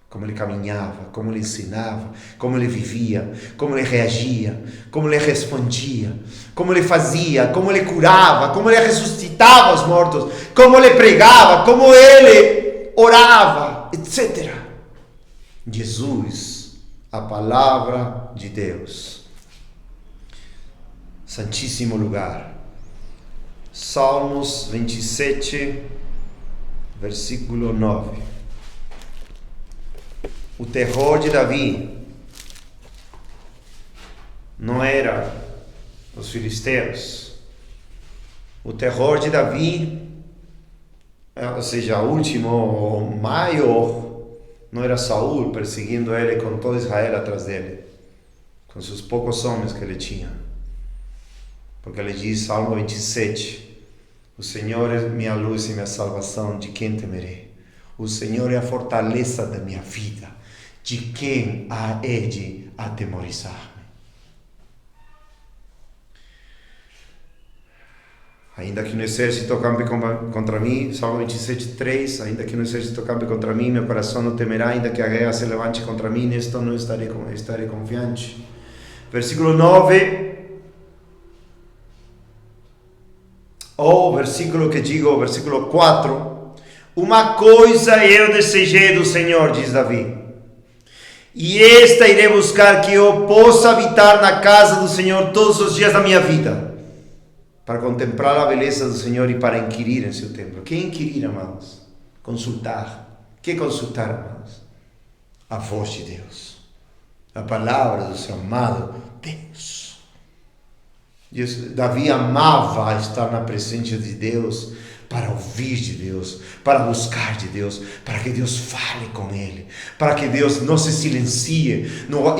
Como Ele caminhava, como Ele ensinava, como Ele vivia, como Ele reagia, como Ele respondia, como Ele fazia, como Ele curava, como Ele ressuscitava os mortos, como Ele pregava, como Ele orava, etc. Jesus, a palavra de Deus. Santíssimo lugar. Salmos 27, versículo 9. O terror de Davi não era os filisteus. O terror de Davi, ou seja, o último, o maior, não era Saul perseguindo ele com todo Israel atrás dele, com seus poucos homens que ele tinha. Porque ele diz, Salmo 27, o Senhor é minha luz e minha salvação, de quem temerei? O Senhor é a fortaleza da minha vida, de quem há de atemorizar-me? Ainda que no exército campe contra mim, Salmo 27:3, ainda que no exército campe contra mim, meu coração não temerá, ainda que a guerra se levante contra mim, nisto não estarei confiante. Versículo 9, ou versículo 4, uma coisa eu desejei do Senhor, diz Davi, e esta irei buscar, que eu possa habitar na casa do Senhor todos os dias da minha vida, para contemplar a beleza do Senhor e para inquirir em seu templo. Que inquirir, amados? Consultar. Que consultar, amados? A voz de Deus, a palavra do seu amado Deus. Davi amava estar na presença de Deus, para ouvir de Deus, para buscar de Deus, para que Deus fale com ele, para que Deus não se silencie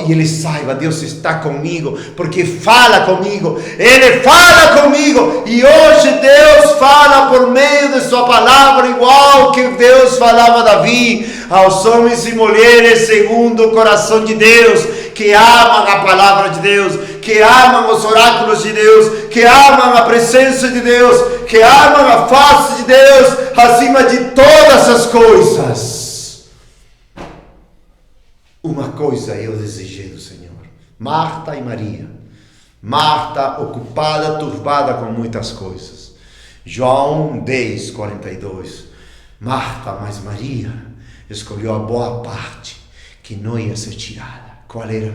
e ele saiba, Deus está comigo, porque fala comigo, Ele fala comigo, e hoje Deus fala por meio de sua palavra, igual que Deus falava a Davi, aos homens e mulheres segundo o coração de Deus, que amam a palavra de Deus, que amam os oráculos de Deus, que amam a presença de Deus, que amam a face de Deus acima de todas as coisas. Uma coisa eu desejei do Senhor. Marta e Maria. Marta ocupada, turbada com muitas coisas. João 10:42. Marta, mas Maria escolheu a boa parte, que não ia ser tirada. Qual era?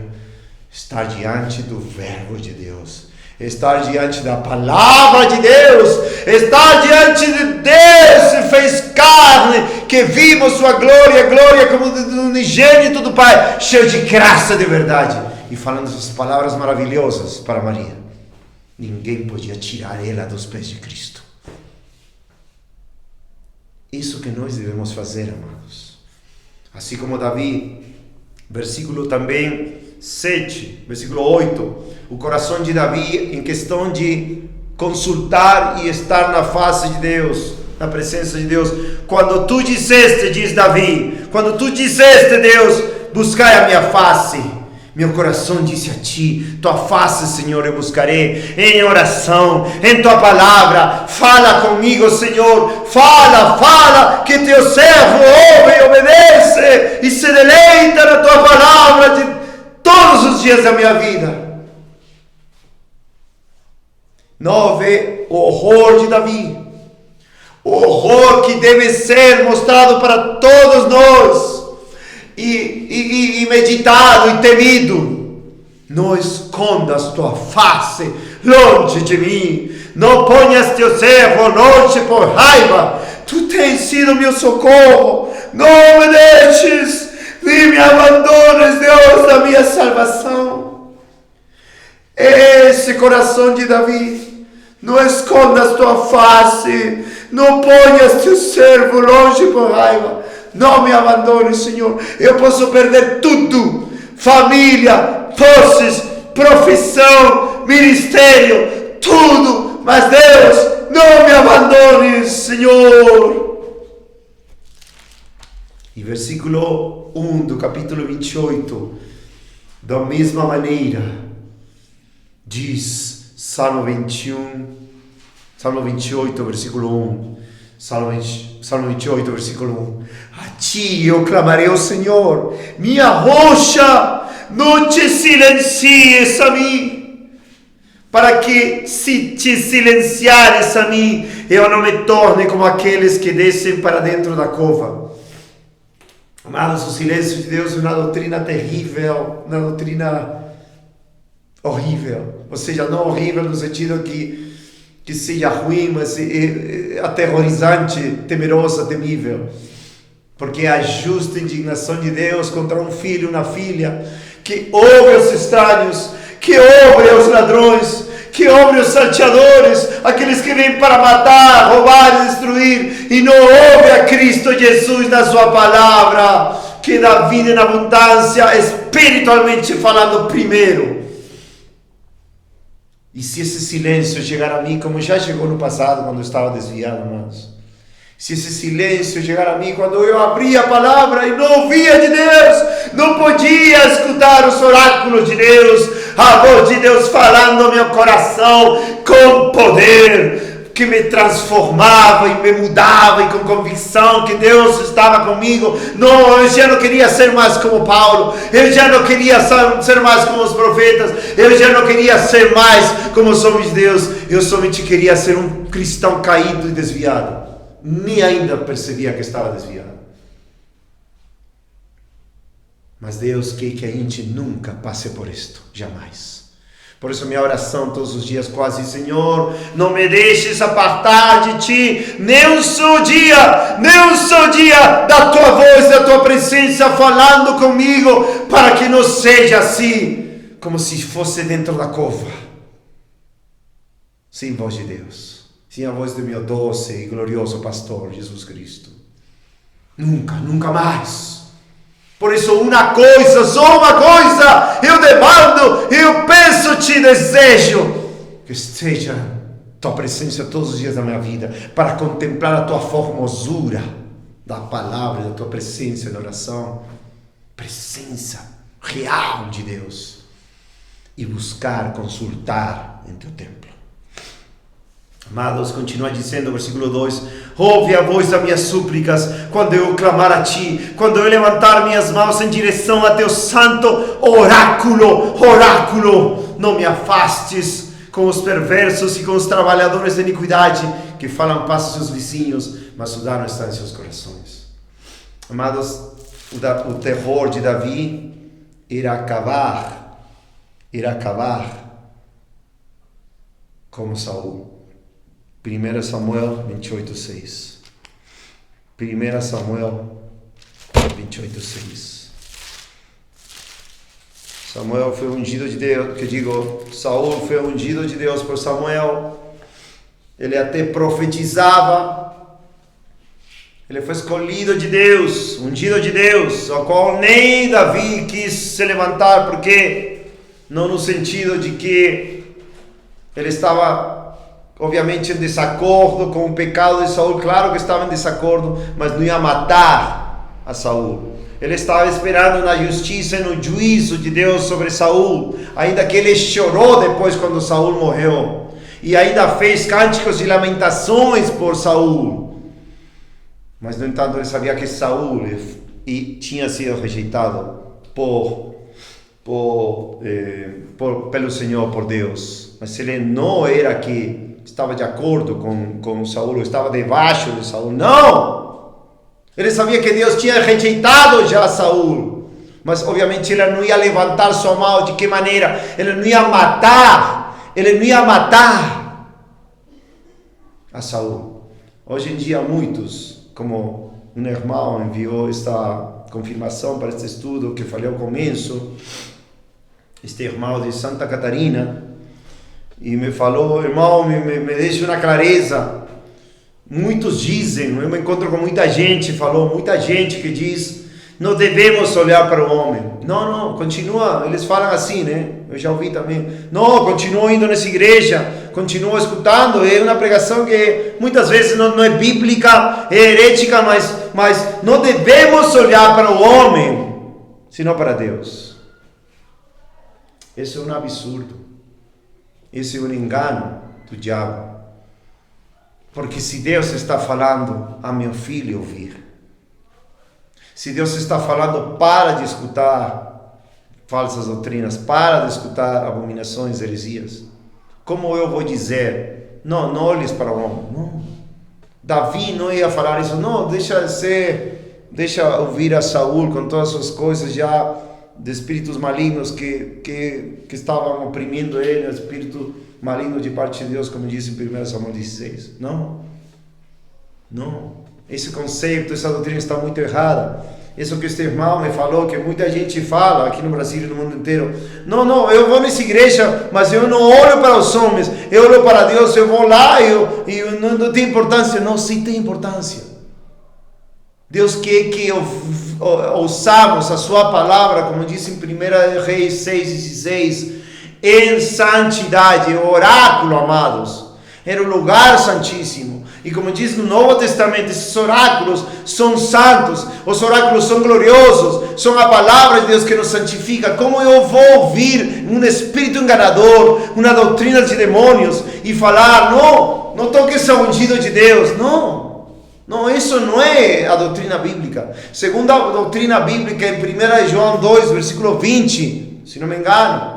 Estar diante do verbo de Deus, estar diante da palavra de Deus, estar diante de Deus que fez carne, que vimos sua glória, glória como do unigênito do Pai, cheio de graça de verdade, e falando essas palavras maravilhosas para Maria. Ninguém podia tirar ela dos pés de Cristo. Isso que nós devemos fazer, amados. Assim como Davi, versículo também 7, versículo 8, o coração de Davi em questão de consultar e estar na face de Deus, na presença de Deus. Quando tu disseste, diz Davi, quando tu disseste, Deus, buscai a minha face, meu coração disse a ti, tua face, Senhor, eu buscarei em oração, em tua palavra. Fala comigo, Senhor, fala, que teu servo ouve e obedece e se deleita na tua palavra de todos os dias da minha vida. 9, o horror de Davi. O horror que deve ser mostrado para todos nós e meditado e temido. Não escondas tua face longe de mim. Não ponhas teu servo longe por raiva. Tu tens sido meu socorro. Não me deixes, nem me abandones, Deus, da minha salvação. Esse coração de Davi. Não escondas tua face. Não ponhas teu servo longe por raiva. Não me abandone, Senhor. Eu posso perder tudo. Família, posses, profissão, ministério, tudo. Mas Deus, não me abandone, Senhor. E versículo 1 do capítulo 28. Da mesma maneira, diz Salmo 28, versículo 1. Salmo 28, versículo 1. A ti eu clamarei ao Senhor, minha rocha, não te silencies a mim, para que se te silenciares a mim, eu não me torne como aqueles que descem para dentro da cova. Amados, o silêncio de Deus é uma doutrina terrível, uma doutrina horrível, ou seja, não horrível no sentido que seja ruim, mas é aterrorizante, temerosa, temível. Porque é a justa indignação de Deus contra um filho, uma filha, que ouve os estranhos, que ouve os ladrões, que ouve os salteadores, aqueles que vêm para matar, roubar e destruir, e não ouve a Cristo Jesus na sua palavra, que dá vida em abundância, espiritualmente falando primeiro. E se esse silêncio chegar a mim, como já chegou no passado, quando eu estava desviado, amados, se esse silêncio chegar a mim, quando eu abria a palavra e não ouvia de Deus, não podia escutar os oráculos de Deus, a voz de Deus falando no meu coração com poder, que me transformava e me mudava, e com convicção que Deus estava comigo. Não, eu já não queria ser mais como Paulo, eu já não queria ser mais como os profetas, eu já não queria ser mais como os homens de Deus, eu somente queria ser um cristão caído e desviado. Nem ainda percebia que estava desviado. Mas Deus quer que a gente nunca passe por isto, jamais. Por isso minha oração todos os dias quase: Senhor, não me deixes apartar de Ti, nem um só dia da Tua voz, da Tua presença falando comigo, para que não seja assim, como se fosse dentro da cova, sem voz de Deus. Sim, a voz do meu doce e glorioso pastor, Jesus Cristo. Nunca mais. Por isso, só uma coisa, eu demando, eu peço-te, desejo, que esteja tua presença todos os dias da minha vida, para contemplar a tua formosura da palavra, da tua presença na oração, presença real de Deus, e buscar, consultar em teu templo. Amados, continua dizendo, versículo 2: ouve a voz das minhas súplicas, quando eu clamar a Ti, quando eu levantar minhas mãos em direção a Teu santo oráculo, não me afastes com os perversos e com os trabalhadores de iniquidade, que falam paz aos seus vizinhos, mas o dano está em seus corações. Amados, o terror de Davi era acabar como Saul. 1 Samuel 28:6. 1 Samuel 28:6. Samuel foi ungido de Deus, Saul foi ungido de Deus por Samuel. Ele até profetizava. Ele foi escolhido de Deus, ungido de Deus, ao qual nem Davi quis se levantar, porque não no sentido de que ele estava obviamente em desacordo com o pecado de Saul. Claro que estava em desacordo, mas não ia matar a Saul. Ele estava esperando na justiça e no juízo de Deus sobre Saul, ainda que ele chorou depois quando Saul morreu, e ainda fez cânticos de lamentações por Saul. Mas no entanto ele sabia que Saul tinha sido rejeitado pelo Senhor, por Deus. Mas ele não era que estava de acordo com Saul, estava debaixo de Saul. Não! Ele sabia que Deus tinha rejeitado já Saul, mas obviamente ele não ia levantar sua mão. De que maneira? Ele não ia matar a Saul. Hoje em dia muitos, como um irmão enviou esta confirmação para este estudo que falei ao começo, este irmão de Santa Catarina, e me falou, irmão, me deixa uma clareza. Muitos dizem, eu me encontro com muita gente que diz, não devemos olhar para o homem. Não, continua, eles falam assim, né? Eu já ouvi também. Não, continua indo nessa igreja, continua escutando. É uma pregação que muitas vezes não é bíblica, é herética, mas não devemos olhar para o homem, senão para Deus. Isso é um absurdo. Isso é um engano do diabo. Porque se Deus está falando a meu filho ouvir, se Deus está falando, para de escutar falsas doutrinas, para de escutar abominações, heresias, como eu vou dizer, não olhes para o homem? Não. Davi não ia falar isso, não, deixa ouvir a Saul com todas as suas coisas já de espíritos malignos que estavam oprimindo ele, espírito maligno de parte de Deus, como diz em 1 Samuel 16. Não. Esse conceito, essa doutrina está muito errada. Isso que este irmão me falou, que muita gente fala aqui no Brasil e no mundo inteiro. Não, eu vou nessa igreja, mas eu não olho para os homens, eu olho para Deus, eu vou lá e não tem importância. Não, sim tem importância. Deus quer que ouçamos a sua palavra, como diz em 1 Reis 6:16, em santidade, o oráculo, amados, era o lugar santíssimo. E como diz no Novo Testamento, esses oráculos são santos, os oráculos são gloriosos, são a palavra de Deus que nos santifica. Como eu vou ouvir um espírito enganador, uma doutrina de demônios e falar, não toque esse ungido de Deus? Não, isso não é a doutrina bíblica. Segundo a doutrina bíblica, em 1 João 2, versículo 20, se não me engano,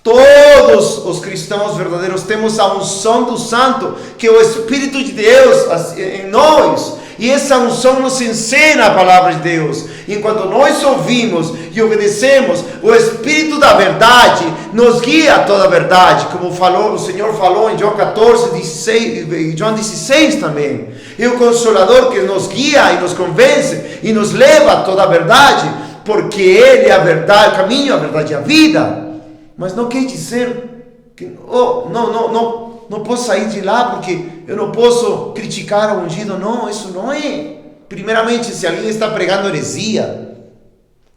todos os cristãos verdadeiros temos a unção do Santo, que é o Espírito de Deus em nós. E essa unção nos ensina a palavra de Deus. Enquanto nós ouvimos e obedecemos, o Espírito da verdade nos guia a toda a verdade. Como o Senhor falou em João 14, 16, e João 16 também. É o Consolador que nos guia e nos convence e nos leva a toda a verdade. Porque Ele é a verdade, o caminho, a verdade e a vida. Mas não quer dizer que não posso sair de lá porque eu não posso criticar o ungido. Não, isso não é. Primeiramente, se alguém está pregando heresia,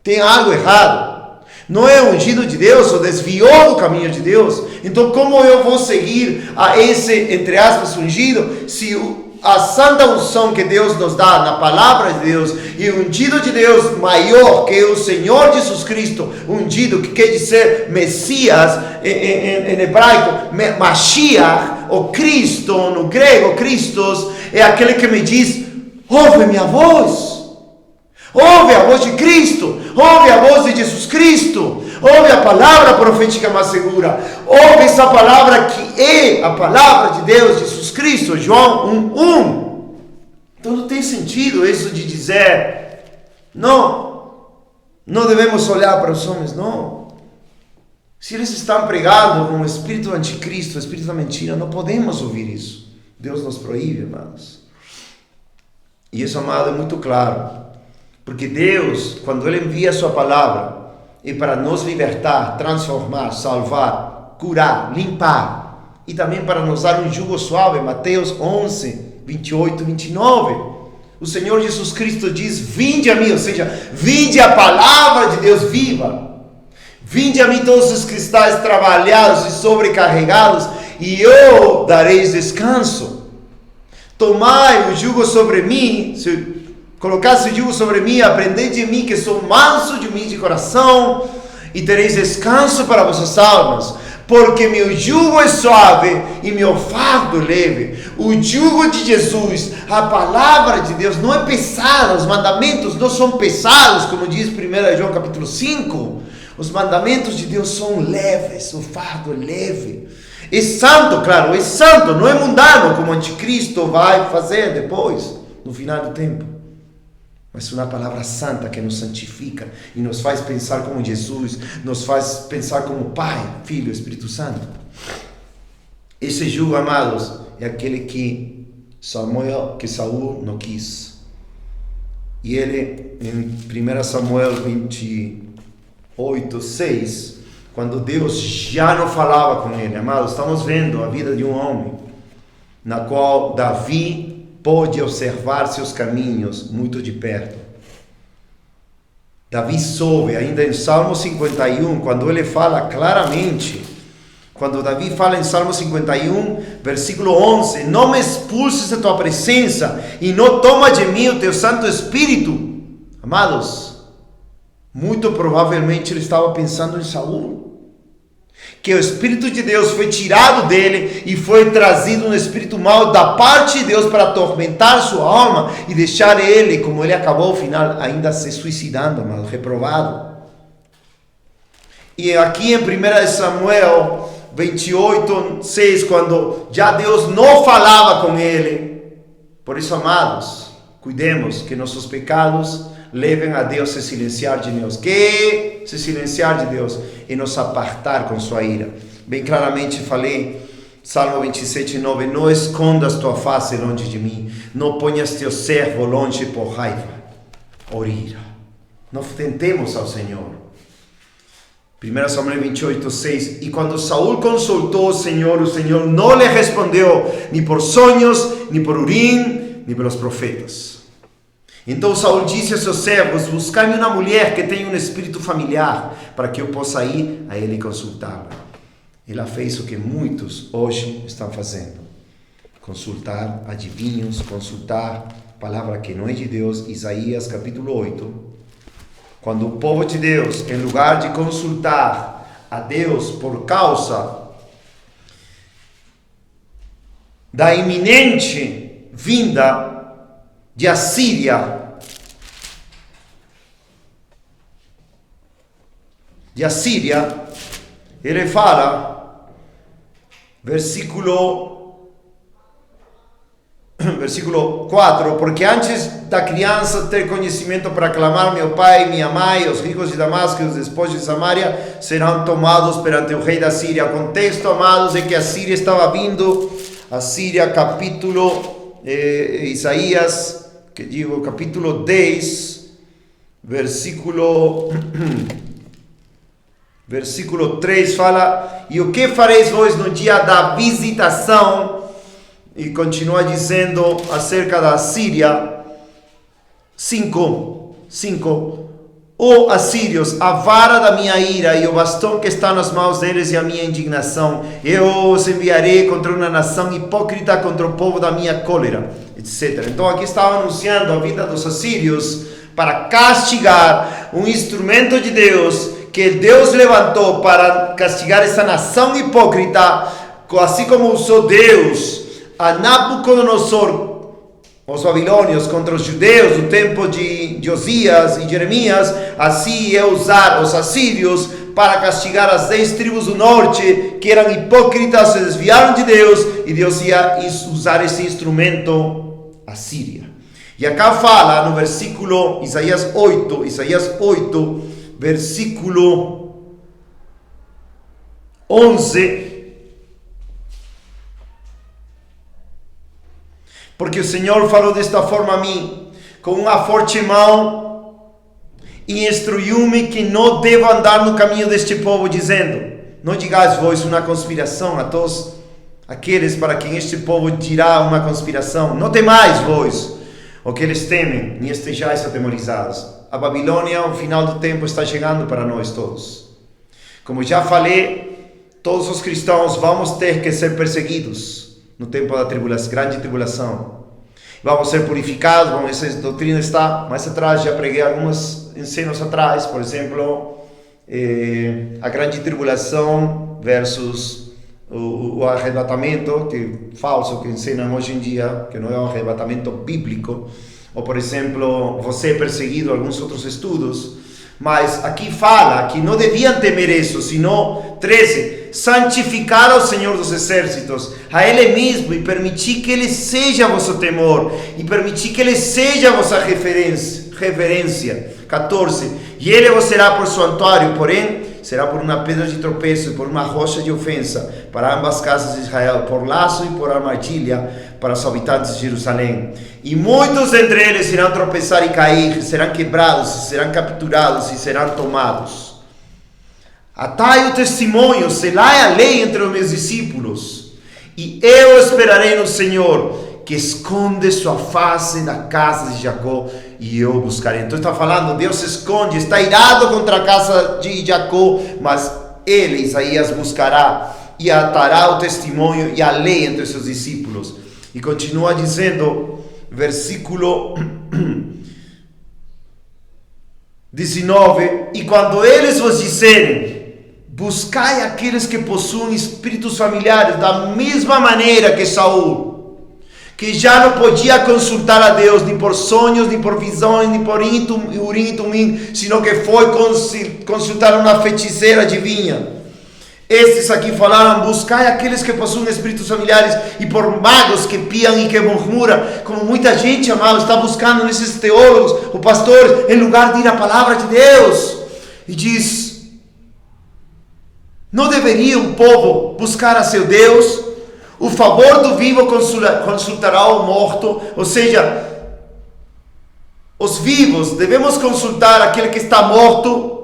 tem algo errado. Não é ungido de Deus, ou desviou do caminho de Deus. Então, como eu vou seguir a esse, entre aspas, ungido, se a santa unção que Deus nos dá na palavra de Deus e o ungido de Deus maior, que é o Senhor Jesus Cristo, ungido, que quer dizer Messias em hebraico, Mashiach, o Cristo, no grego Christos, é aquele que me diz, ouve minha voz, ouve a voz de Cristo, ouve a voz de Jesus Cristo, ouve a palavra profética mais segura, ouve essa palavra que é a palavra de Deus, Jesus Cristo, João 1:1. Então não tem sentido isso de dizer, não devemos olhar para os homens, não. Se eles estão pregando com o espírito do anticristo, o espírito da mentira, não podemos ouvir isso. Deus nos proíbe, amados. E isso, amado, é muito claro. Porque Deus, quando Ele envia a sua palavra, é para nos libertar, transformar, salvar, curar, limpar. E também para nos dar um jugo suave. Mateus 11, 28, 29. O Senhor Jesus Cristo diz, vinde a mim, ou seja, vinde a palavra de Deus viva. Vinde a mim todos os que estáis trabalhados e sobrecarregados, e eu dareis descanso. Tomai o jugo sobre mim, se colocasse o jugo sobre mim, aprendei de mim, que sou manso de humilde coração, e tereis descanso para vossas almas, porque meu jugo é suave e meu fardo leve. O jugo de Jesus, a palavra de Deus, não é pesada, os mandamentos não são pesados, como diz 1 João capítulo 5. Os mandamentos de Deus são leves, o fardo é leve. É santo, claro, é santo, não é mundano, como o anticristo vai fazer depois, no final do tempo. Mas uma palavra santa que nos santifica e nos faz pensar como Jesus, nos faz pensar como Pai, Filho, Espírito Santo. Esse jugo, amados, é aquele que Saul não quis. E ele, em 1 Samuel 28, 6, quando Deus já não falava com ele. Amados, estamos vendo a vida de um homem na qual Davi pôde observar seus caminhos muito de perto. Davi soube, ainda em Salmo 51, quando ele fala claramente, quando Davi fala em Salmo 51, versículo 11, não me expulses da tua presença e não toma de mim o teu Santo Espírito. Amados, muito provavelmente ele estava pensando em Saul, que o Espírito de Deus foi tirado dele e foi trazido um espírito mau da parte de Deus para atormentar sua alma e deixar ele, como ele acabou ao final, ainda se suicidando, amado, reprovado. E aqui em 1 Samuel 28, 6, quando já Deus não falava com ele. Por isso, amados, cuidemos que nossos pecados levem a Deus a se silenciar de Deus. Que se silenciar de Deus e nos apartar com sua ira. Bem claramente falei, Salmo 27, 9, não escondas tua face longe de mim, não ponhas teu servo longe por raiva ou ira. Não tentemos ao Senhor. 1 Samuel 28, 6, e quando Saul consultou o Senhor não lhe respondeu, nem por sonhos, nem por Urim, nem pelos profetas. Então Saul disse a seus servos, buscai-me uma mulher que tenha um espírito familiar, para que eu possa ir a ele consultá-la. Ela fez o que muitos hoje estão fazendo, consultar adivinhos, consultar palavra que não é de Deus. Isaías capítulo 8, quando o povo de Deus, em lugar de consultar a Deus por causa da iminente vinda de Assíria, ele fala, versículo 4, porque antes da criança ter conhecimento para clamar meu pai e minha mãe, os ricos de Damasco e os despojos de Samaria serão tomados perante o rei da Síria. O contexto, amados, é que a Síria estava vindo, a Síria, Isaías, que digo, capítulo 10, versículo 3 fala, e o que fareis vós no dia da visitação? E continua dizendo acerca da Síria, 5, ó assírios, a vara da minha ira e o bastão que está nas mãos deles e a minha indignação, eu os enviarei contra uma nação hipócrita, contra o povo da minha cólera, etc. Então aqui estava anunciando a vida dos assírios para castigar um instrumento de Deus, que Deus levantou para castigar essa nação hipócrita, assim como usou Deus a Nabucodonosor, os babilônios, contra os judeus no tempo de Josias e Jeremias. Assim ia usar os assírios para castigar as 10 tribos do norte, que eram hipócritas, se desviaram de Deus, e Deus ia usar esse instrumento, a Síria. E acá fala no versículo Isaías 8, versículo 11, porque o Senhor falou desta forma a mim, com uma forte mão, e instruiu-me que não devo andar no caminho deste povo, dizendo, não digais vós uma conspiração a todos aqueles para quem este povo dirá uma conspiração, não temais vós o que eles temem, nem estejais atemorizados. A Babilônia, o final do tempo está chegando para nós todos. Como já falei, todos os cristãos vamos ter que ser perseguidos no tempo da tribulação, grande tribulação. Vamos ser purificados, essa doutrina está mais atrás, já preguei alguns ensinos atrás, por exemplo, a grande tribulação versus o arrebatamento, que falso, que ensinam hoje em dia, que não é um arrebatamento bíblico, ou por exemplo, você é perseguido, alguns outros estudos, mas aqui fala que não deviam temer isso, senão, 13, santificar ao Senhor dos Exércitos, a Ele mesmo, e permitir que Ele seja vosso temor, e permitir que Ele seja vossa reverência. 14, e Ele vos será por santuário, porém, será por uma pedra de tropeço, por uma rocha de ofensa, para ambas casas de Israel, por laço e por armadilha, para os habitantes de Jerusalém. E muitos entre eles irão tropeçar e cair, serão quebrados, serão capturados e serão tomados. Atai o testemunho, selai a lei entre os meus discípulos, e eu esperarei no Senhor, que esconde sua face da casa de Jacó, e eu buscarei. Então está falando, Deus se esconde, está irado contra a casa de Jacó, mas ele, Isaías, buscará e atará o testemunho e a lei entre seus discípulos. E continua dizendo, versículo 19, e quando eles vos disserem, buscai aqueles que possuem espíritos familiares, da mesma maneira que Saul, que já não podia consultar a Deus, nem por sonhos, nem por visões, nem por Urim e Tumim, sino que foi consultar uma feiticeira adivinha. Estes aqui falaram, buscai aqueles que possuem espíritos familiares, e por magos que piam e que murmuram, como muita gente, amado, está buscando nesses teólogos, ou pastores, em lugar de ir à palavra de Deus. E diz, não deveria um povo buscar a seu Deus? O favor do vivo consultará o morto, ou seja, os vivos, devemos consultar aquele que está morto.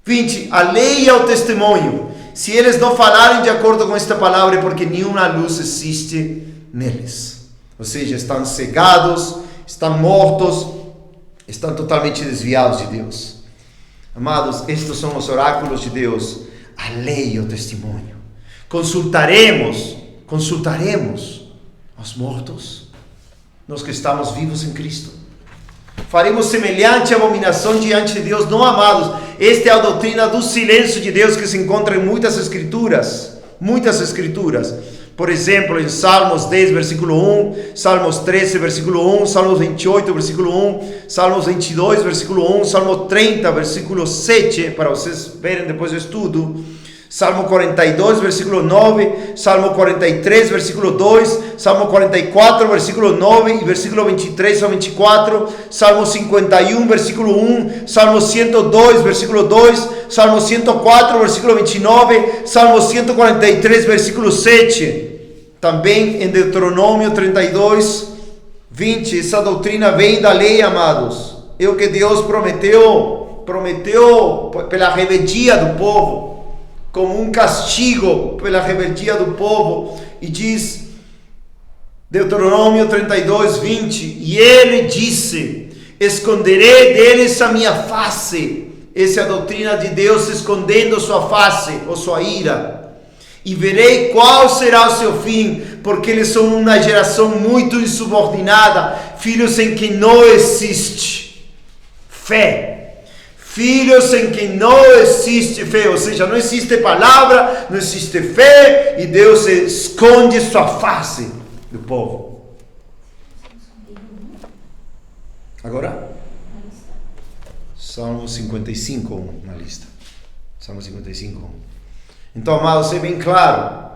20, a lei e o testemunho, se eles não falarem de acordo com esta palavra, é porque nenhuma luz existe neles. Ou seja, estão cegados, estão mortos, estão totalmente desviados de Deus. Amados, estes são os oráculos de Deus, a lei e o testemunho. Consultaremos os mortos, nós que estamos vivos em Cristo. Faremos semelhante abominação diante de Deus, não, amados. Esta é a doutrina do silêncio de Deus que se encontra em muitas escrituras. Por exemplo, em Salmos 10, versículo 1, Salmos 13, versículo 1, Salmos 28, versículo 1, Salmos 22, versículo 1, Salmo 30, versículo 7, para vocês verem depois do estudo. Salmo 42, versículo 9, Salmo 43, versículo 2, Salmo 44, versículo 9 e versículo 23 ao 24, Salmo 51, versículo 1, Salmo 102, versículo 2, Salmo 104, versículo 29, Salmo 143, versículo 7. Também em Deuteronômio 32, 20, essa doutrina vem da lei, amados. É o que Deus prometeu pela rebeldia do povo, como um castigo pela rebeldia do povo. E diz Deuteronômio 32, 20, e ele disse, esconderei deles a minha face. Essa é a doutrina de Deus, escondendo sua face ou sua ira, e verei qual será o seu fim, porque eles são uma geração muito insubordinada, filhos em que não existe fé. Filhos em que não existe fé, ou seja, não existe palavra, não existe fé, e Deus esconde sua face do povo. Agora, Salmo 55 na lista. Salmo 55. Então, amados, é bem claro,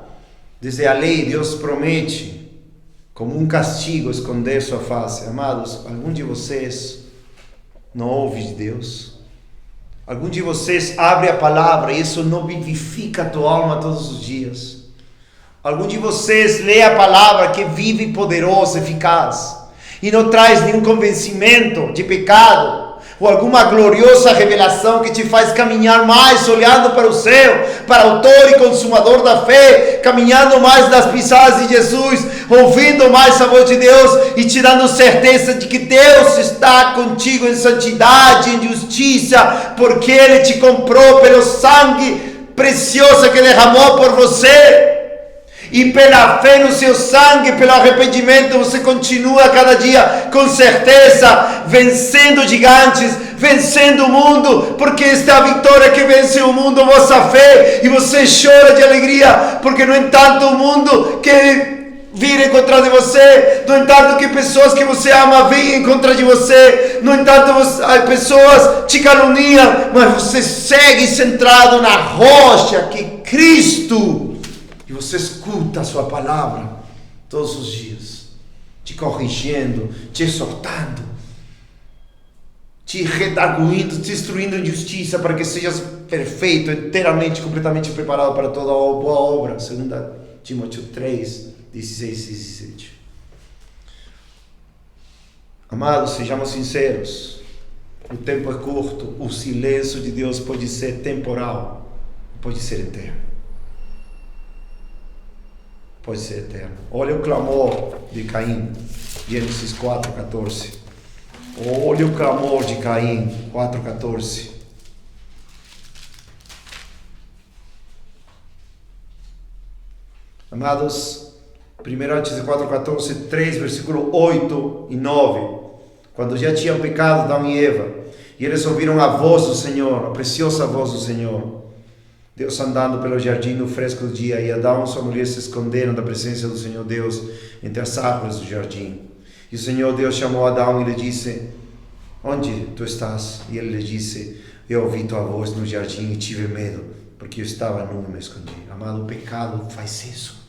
desde a lei, Deus promete, como um castigo, esconder sua face. Amados, algum de vocês não ouve de Deus? Algum de vocês abre a palavra e isso não vivifica a tua alma todos os dias? Algum de vocês lê a palavra que é viva e poderosa, eficaz, e não traz nenhum convencimento de pecado, ou alguma gloriosa revelação que te faz caminhar mais olhando para o céu, para o autor e consumador da fé, caminhando mais nas pisadas de Jesus, ouvindo mais a voz de Deus e te dando certeza de que Deus está contigo em santidade, em justiça, porque Ele te comprou pelo sangue precioso que derramou por você. E pela fé no seu sangue, pelo arrependimento, você continua cada dia com certeza, vencendo gigantes, vencendo o mundo, porque esta é a vitória que vence o mundo, vossa fé, e você chora de alegria, porque no entanto o mundo quer vir em contra de você, no entanto que pessoas que você ama vêm em contra de você, no entanto as pessoas te caluniam, mas você segue centrado na rocha que é Cristo. E você escuta a sua palavra todos os dias, te corrigindo, te exortando, te redarguindo, te instruindo em justiça, para que sejas perfeito, inteiramente, completamente preparado para toda a boa obra. 2 Timóteo 3, 16 e 17. Amados, sejamos sinceros. O tempo é curto, o silêncio de Deus pode ser temporal, pode ser eterno. Pode ser eterno. Olha o clamor de Caim, Gênesis 4:14. Olha o clamor de Caim, 4:14. Amados, 1 4:14, 3, versículo 8 e 9. Quando já tinham pecado Adão e Eva, e eles ouviram a voz do Senhor, a preciosa voz do Senhor, Deus andando pelo jardim no fresco do dia, e Adão e sua mulher se esconderam da presença do Senhor Deus entre as árvores do jardim. E o Senhor Deus chamou Adão e lhe disse: onde tu estás? E ele lhe disse: eu ouvi tua voz no jardim e tive medo, porque eu estava nu e me escondi. Amado, o pecado faz isso.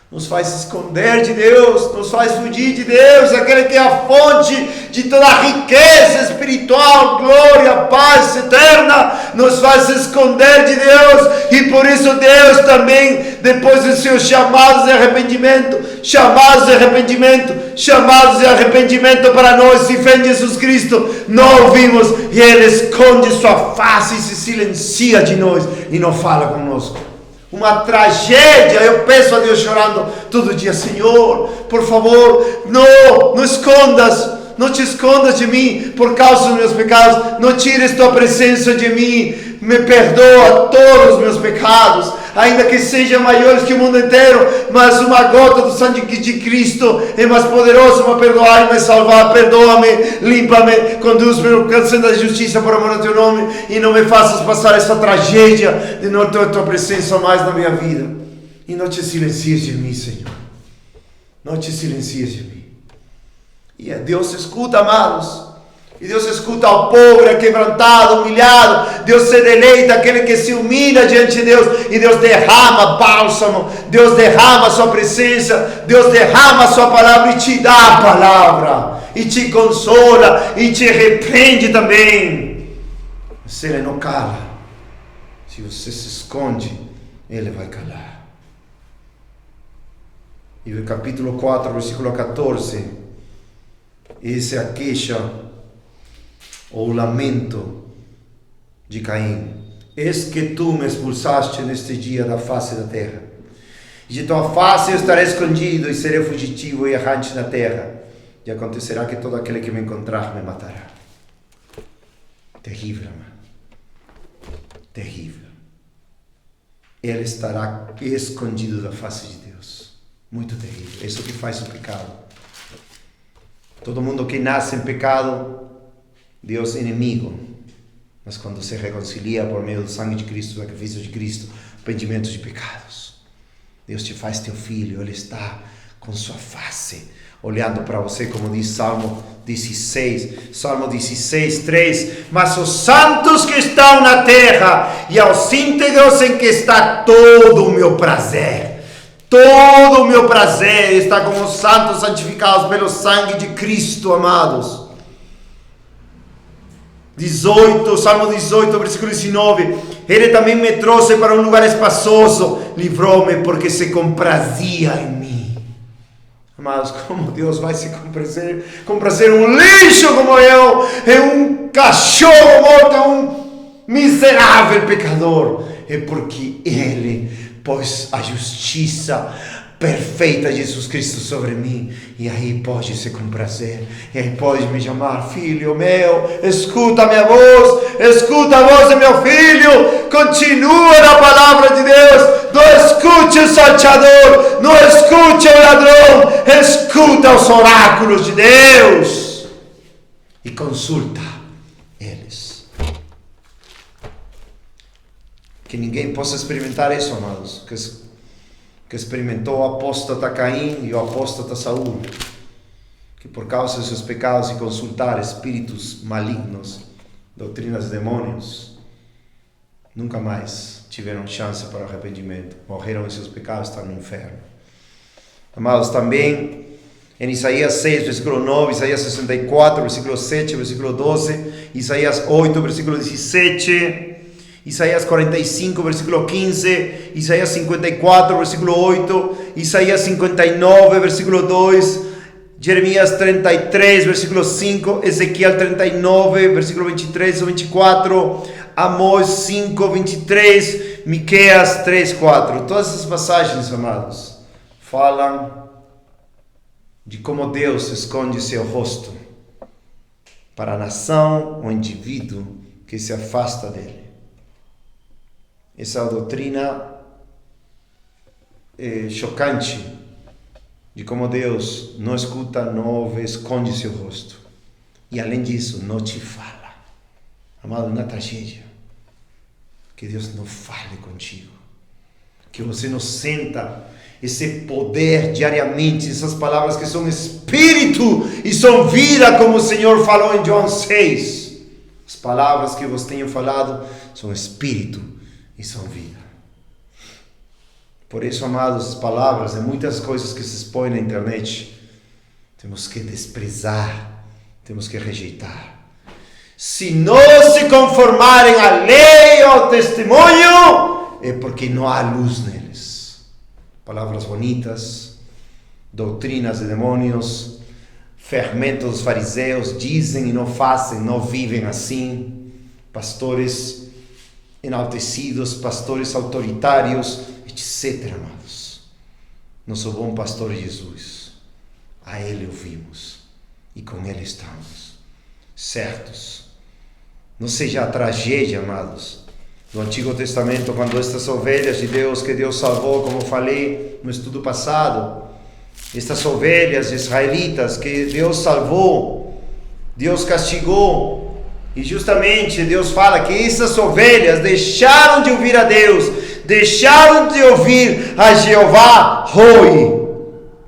Nos faz esconder de Deus, nos faz fugir de Deus, aquele que é a fonte de toda a riqueza espiritual, glória, paz eterna, nos faz esconder de Deus, e por isso Deus também, depois dos seus chamados de arrependimento para nós, e fé em Jesus Cristo, não ouvimos, e Ele esconde sua face e se silencia de nós, e não fala conosco. Uma tragédia. Eu peço a Deus chorando todo dia: Senhor, por favor, não escondas, não te escondas de mim por causa dos meus pecados, não tires tua presença de mim, me perdoa todos os meus pecados, ainda que sejam maiores que o mundo inteiro, mas uma gota do sangue de Cristo é mais poderoso para perdoar e me salvar. Perdoa-me, limpa-me, conduz-me no caminho da justiça por amor ao teu nome, e não me faças passar essa tragédia de não ter tua presença mais na minha vida. E não te silencies de mim, Senhor, não te silencies de mim. E Deus escuta, amados. E Deus escuta ao pobre, quebrantado, humilhado. Deus se deleita aquele que se humilha diante de Deus. E Deus derrama bálsamo. Deus derrama a sua presença. Deus derrama a sua palavra e te dá a palavra. E te consola. E te repreende também. Se Ele não cala, se você se esconde, Ele vai calar. E o capítulo 4, versículo 14. Essa é a queixa, ou o lamento de Caim. Eis que tu me expulsaste neste dia da face da terra, e de tua face eu estarei escondido, e serei fugitivo e errante na terra, e acontecerá que todo aquele que me encontrar me matará. Terrível, amado. Terrível. Ele estará escondido da face de Deus. Muito terrível. Isso que faz o pecado. Todo mundo que nasce em pecado, Deus é inimigo, mas quando se reconcilia por meio do sangue de Cristo, do sacrifício de Cristo, arrependimento de pecados, Deus te faz teu filho. Ele está com sua face olhando para você, como diz Salmo 16, 3. Mas os santos que estão na terra e aos íntegros em que está todo o meu prazer. Todo o meu prazer está com os santos santificados pelo sangue de Cristo, amados. 18, Salmo 18, versículo 19. Ele também me trouxe para um lugar espaçoso, livrou-me porque se comprazia em mim. Amados, como Deus vai se comprazer um lixo como eu, é um cachorro morto, é um miserável pecador? É porque Ele pôs a justiça perfeita de Jesus Cristo sobre mim, e aí pode se comprazer, e aí pode me chamar: filho meu, escuta a minha voz, escuta a voz do meu filho, continua na palavra de Deus, não escute o salteador, não escute o ladrão, escuta os oráculos de Deus e consulta eles. Que ninguém possa experimentar isso, amados, que experimentou o apóstata Caim e o apóstata Saul, que por causa dos seus pecados e consultar espíritos malignos, doutrinas de demônios, nunca mais tiveram chance para o arrependimento, morreram em seus pecados, estão no inferno. Amados, também em Isaías 6, versículo 9, Isaías 64, versículo 7, versículo 12, Isaías 8, versículo 17, Isaías 45, versículo 15, Isaías 54, versículo 8, Isaías 59, versículo 2, Jeremias 33, versículo 5, Ezequiel 39, versículo 23 ou 24, Amós 5, 23, Miqueias 3, 4. Todas essas passagens, amados, falam de como Deus esconde seu rosto para a nação ou indivíduo que se afasta dele. Essa doutrina é chocante de como Deus não escuta, não ouve, esconde seu rosto. E além disso, não te fala. Amado, uma tragédia. Que Deus não fale contigo. Que você não senta esse poder diariamente, essas palavras que são espírito e são vida, como o Senhor falou em João 6. As palavras que vos tenho falado são espírito e são vida. Por isso, amados, as palavras e muitas coisas que se expõem na internet, temos que desprezar, temos que rejeitar. Se não se conformarem à lei ou ao testemunho, é porque não há luz neles. Palavras bonitas, doutrinas de demônios, fermentos dos fariseus, dizem e não fazem, não vivem assim. Pastores enaltecidos, pastores autoritários, etc., amados. Nosso bom pastor Jesus, a Ele ouvimos e com Ele estamos certos. Não seja a tragédia, amados, do Antigo Testamento, quando estas ovelhas de Deus, que Deus salvou, como falei no estudo passado, estas ovelhas israelitas que Deus salvou, Deus castigou, e justamente Deus fala que essas ovelhas deixaram de ouvir a Deus, deixaram de ouvir a Jeová Roi,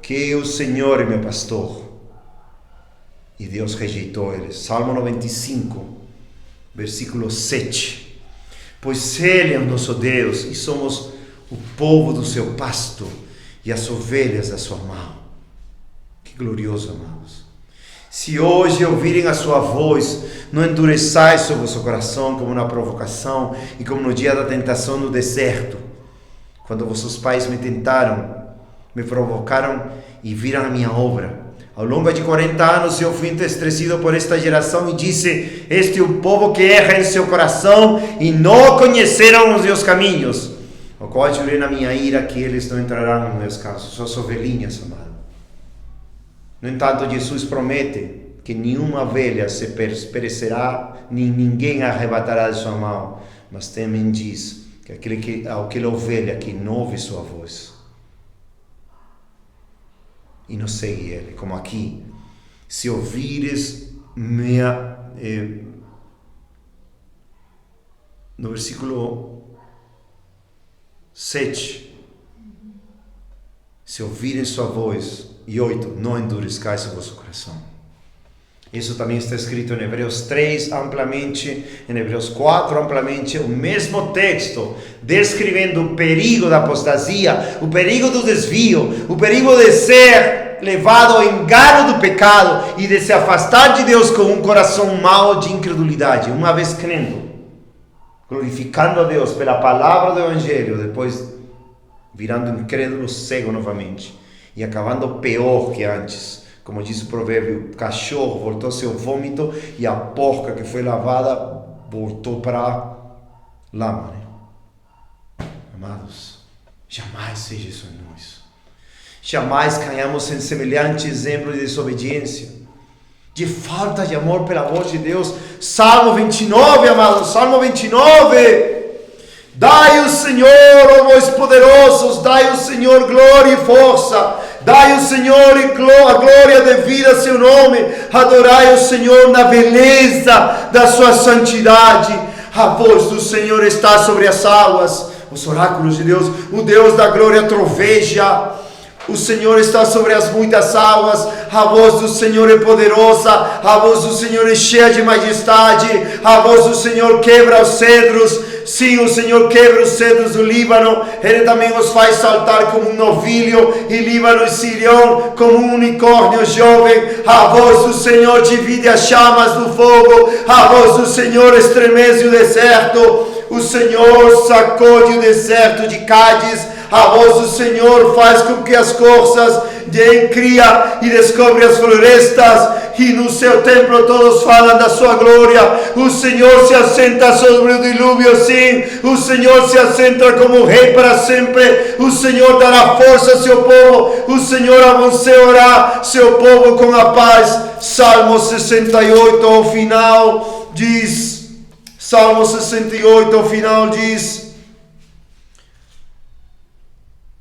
que o Senhor é meu pastor. E Deus rejeitou eles. Salmo 95, versículo 7. Pois Ele é o nosso Deus e somos o povo do seu pasto e as ovelhas da sua mão. Que glorioso, amados. Se hoje ouvirem a sua voz, não endureçais o vosso coração como na provocação e como no dia da tentação no deserto, quando vossos pais me tentaram, me provocaram e viram a minha obra. Ao longo de 40 anos eu fui entristecido por esta geração e disse: este é o povo que erra em seu coração e não conheceram os meus caminhos, o qual jurei na minha ira que eles não entrarão nos meus casos. Suas ovelhinhas, amado. No entanto, Jesus promete que nenhuma ovelha se perecerá, nem ninguém arrebatará de sua mão. Mas também diz que aquela ovelha que não ouve sua voz e não segue ele, como aqui: se ouvires no versículo 7, se ouvirem sua voz, e 8, não endureçais o vosso coração. Isso também está escrito em Hebreus 3 amplamente, em Hebreus 4 amplamente, o mesmo texto, descrevendo o perigo da apostasia, o perigo do desvio, o perigo de ser levado ao engano do pecado e de se afastar de Deus com um coração mau de incredulidade. Uma vez crendo, glorificando a Deus pela palavra do Evangelho, depois virando incrédulo cego novamente e acabando pior que antes. Como diz o provérbio, o cachorro voltou ao seu vômito e a porca que foi lavada voltou para a lama. Amados, jamais seja isso em nós. Jamais caiamos em semelhante exemplo de desobediência, de falta de amor pela voz de Deus. Salmo 29, amados, Salmo 29. Dai o Senhor, ó vós poderosos, dai o Senhor glória e força. Dai ao Senhor a glória devida a seu nome. Adorai o Senhor na beleza da sua santidade. A voz do Senhor está sobre as águas. Os oráculos de Deus, o Deus da glória troveja. O Senhor está sobre as muitas águas. A voz do Senhor é poderosa. A voz do Senhor é cheia de majestade. A voz do Senhor quebra os cedros. Sim, o Senhor quebra os cedros do Líbano. Ele também os faz saltar como um novilho. E Líbano e Sirião como um unicórnio jovem. A voz do Senhor divide as chamas do fogo. A voz do Senhor estremece o deserto. O Senhor sacode o deserto de Cádiz. A voz do Senhor faz com que as corças cria e descobre as florestas, e no seu templo todos falam da sua glória. O Senhor se assenta sobre o dilúvio, sim. O Senhor se assenta como rei para sempre. O Senhor dará força ao seu povo. O Senhor abençoará seu povo com a paz. Salmo 68 ao final diz, Salmo 68 ao final diz,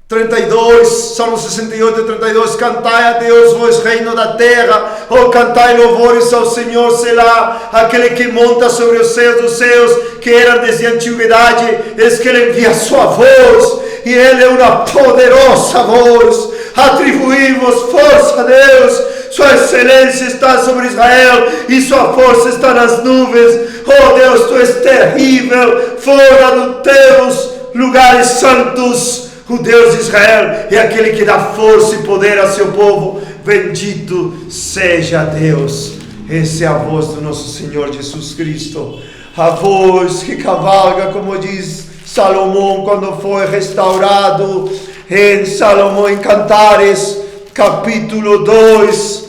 32, Salmo 68, 32, cantai a Deus, vós reino da terra, cantai louvores ao Senhor, Selá, aquele que monta sobre os céus dos céus, que era desde a antiguidade, eis que Ele envia sua voz, e Ele é uma poderosa voz, atribuímos força a Deus, sua excelência está sobre Israel, e sua força está nas nuvens. Oh Deus, Tu és terrível, fora dos Teus lugares santos. O Deus de Israel é aquele que dá força e poder a seu povo. Bendito seja Deus. Essa é a voz do nosso Senhor Jesus Cristo. A voz que cavalga, como diz Salomão quando foi restaurado em Salomão em Cantares, capítulo 2.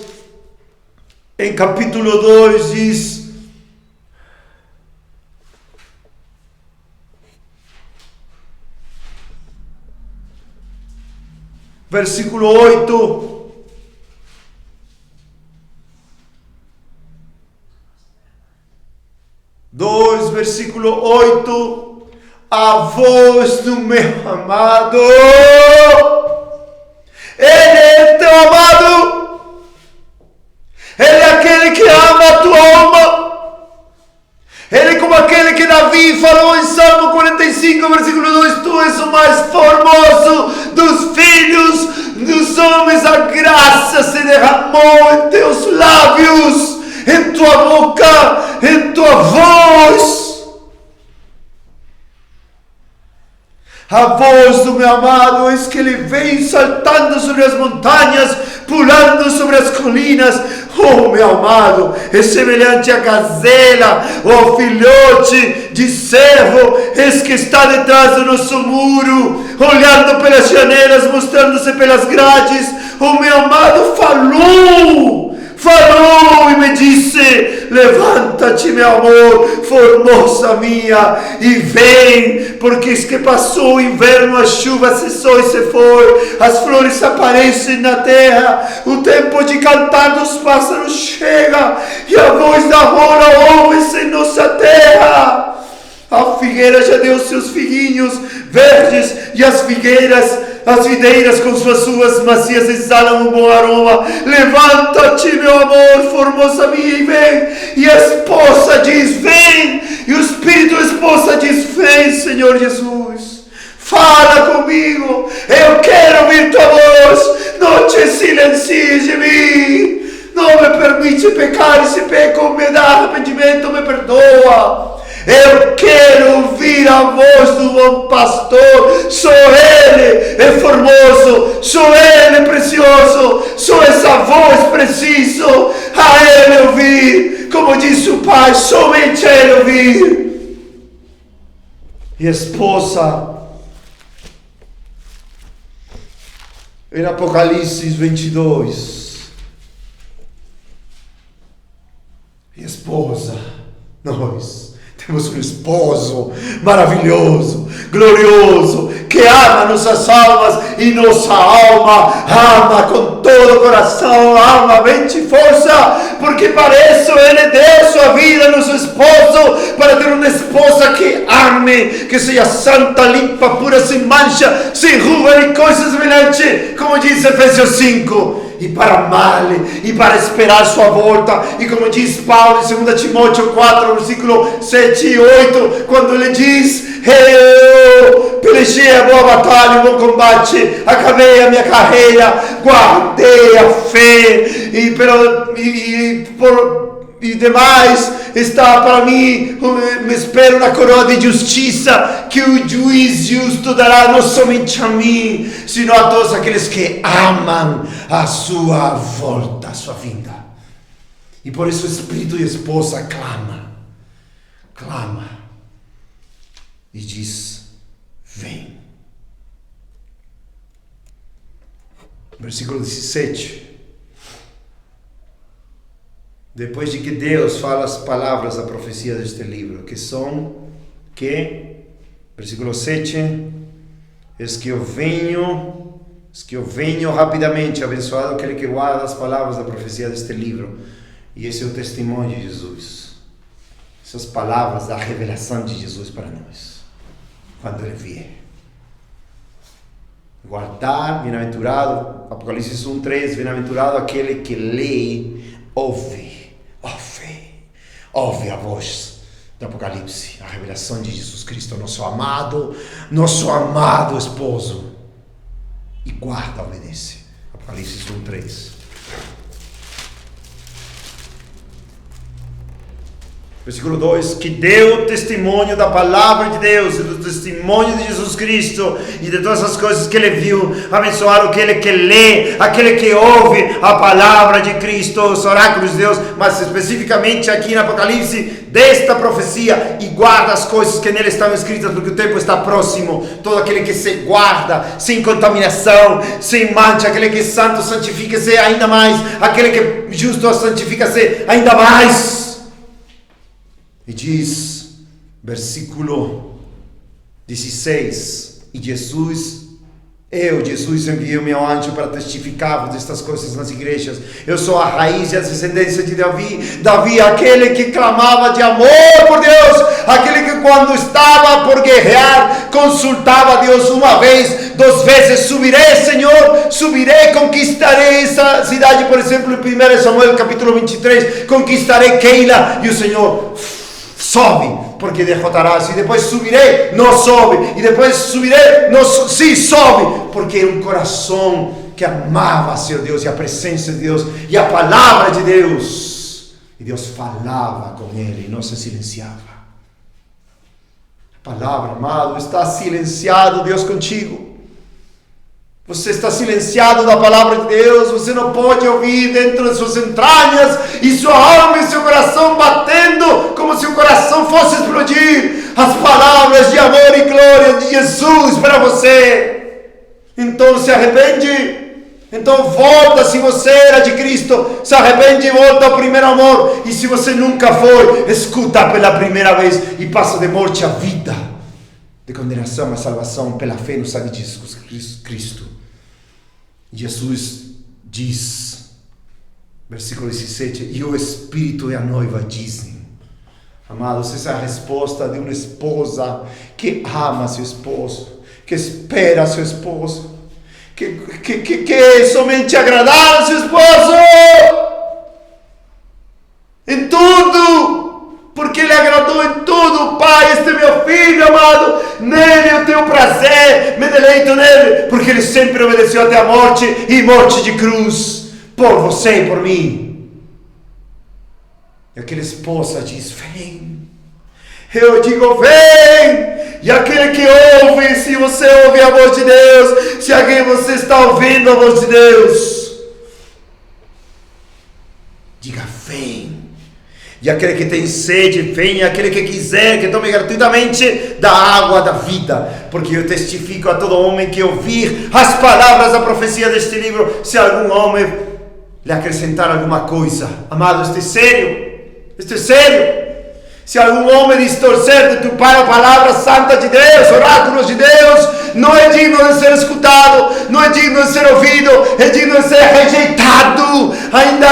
Em capítulo 2 diz: versículo 8. Versículo 8. A voz do meu amado. Ele é teu amado. Ele é aquele que ama a tua alma. Ele é como aquele que Davi falou em Salmo 45, versículo 2: Tu és o mais formoso dos filhos dos homens, a graça se derramou em teus lábios, em tua boca, em tua voz. A voz do meu amado, eis que ele vem saltando sobre as montanhas, pulando sobre as colinas. Oh, meu amado, é semelhante à gazela, ou ao filhote de cervo, eis que está detrás do nosso muro, olhando pelas janelas, mostrando-se pelas grades. O meu amado falou e me disse: levanta-te, meu amor, formosa minha, e vem, porque es que passou o inverno, a chuva cessou e se foi, as flores aparecem na terra, o tempo de cantar dos pássaros chega, e a voz da rola ouve-se em nossa terra. A figueira já deu seus figuinhos verdes, e as videiras com suas uvas macias exalam um bom aroma. Levanta-te, meu amor, formosa minha, e vem. E a esposa diz: vem. E o espírito da esposa diz: vem, Senhor Jesus. Fala comigo. Eu quero ouvir tua voz. Não te silencies de mim. Não me permite pecar, e se peco me dá arrependimento, me perdoa. Eu quero ouvir a voz do bom pastor. Sou Ele, é formoso. Sou Ele, precioso. Sou essa voz, preciso a Ele ouvir. Como disse o Pai, somente a Ele ouvir. E a esposa, em Apocalipse 22, e a esposa, nós temos um esposo maravilhoso, glorioso, que ama nossas almas, e nossa alma ama com todo o coração, alma, mente e força, porque para isso Ele deu sua vida, nosso esposo, para ter uma esposa que ame, que seja santa, limpa, pura, sem mancha, sem ruga nem coisa semelhante, como diz Efésios 5. E para amá-lo, e para esperar sua volta, e como diz Paulo em 2 Timóteo 4, versículo 7 e 8, quando ele diz: eu pelejei a boa batalha, o bom combate, acabei a minha carreira, guardei a fé, e demais está para mim, me espero na coroa de justiça, que o juiz justo dará não somente a mim, sino a todos aqueles que amam a sua volta, a sua vinda. E por isso o espírito e a esposa clama e diz: vem. Versículo 17. Depois de que Deus fala as palavras da profecia deste livro, que são que, versículo 7, es que eu venho rapidamente, abençoado aquele que guarda as palavras da profecia deste livro. E esse é o testemunho de Jesus. Essas palavras da revelação de Jesus para nós, quando Ele vier. Guardar, bem-aventurado, Apocalipse 1:3, bem-aventurado aquele que lê, ouve a voz do Apocalipse, a revelação de Jesus Cristo, nosso amado esposo, e guarda, obedece. Apocalipse 1:3. Versículo 2, que deu testemunho da palavra de Deus e do testemunho de Jesus Cristo e de todas as coisas que Ele viu. Abençoado aquele que lê, aquele que ouve a palavra de Cristo, os oráculos de Deus, mas especificamente aqui no Apocalipse, desta profecia, e guarda as coisas que nele estão escritas, porque o tempo está próximo. Todo aquele que se guarda, sem contaminação, sem mancha, aquele que é santo, santifica-se ainda mais, aquele que é justo, santifica-se ainda mais. E diz, versículo 16, e Jesus enviei o meu anjo para testificar destas coisas nas igrejas. Eu sou a raiz e a descendência de Davi, aquele que clamava de amor por Deus, aquele que quando estava por guerrear, consultava a Deus uma vez, 2 vezes, subirei, conquistarei essa cidade, por exemplo, em 1 Samuel capítulo 23, conquistarei Keila, e o Senhor sobe, porque derrotarás, e depois subirei, não sobe, e depois subirei, não sim, sobe, porque era um coração que amava seu Deus, e a presença de Deus, e a palavra de Deus, e Deus falava com ele, e não se silenciava. A palavra, amado, está silenciado, Deus contigo. Você está silenciado da palavra de Deus, você não pode ouvir dentro de suas entranhas, e sua alma e seu coração batendo, como se o coração fosse explodir, as palavras de amor e glória de Jesus para você. Então se arrepende, então volta, se você era de Cristo, se arrepende e volta ao primeiro amor, e se você nunca foi, escuta pela primeira vez, e passa de morte à vida, de condenação à salvação, pela fé no sangue de Jesus Cristo. Jesus diz, versículo 17, e o Espírito e a noiva dizem. Amados, essa é a resposta de uma esposa que ama seu esposo, que espera seu esposo, que quer somente agradar a seu esposo em tudo, porque Ele agradou em tudo. Pai, este é meu filho amado, nele eu tenho prazer, me deleito nele, porque Ele sempre obedeceu até a morte, e morte de cruz, por você e por mim. E aquela esposa diz, vem. Eu digo, vem. E aquele que ouve, se você ouve a voz de Deus, se alguém você está ouvindo a voz de Deus, diga, vem. E aquele que tem sede, venha. Aquele que quiser, que tome gratuitamente da água da vida. Porque eu testifico a todo homem que ouvir as palavras da profecia deste livro, se algum homem lhe acrescentar alguma coisa. Amado, isto é sério. Isto é sério. Se algum homem distorcer de tu Pai a palavra santa de Deus, oráculos de Deus, não é digno de ser escutado, não é digno de ser ouvido, é digno de ser rejeitado. Ainda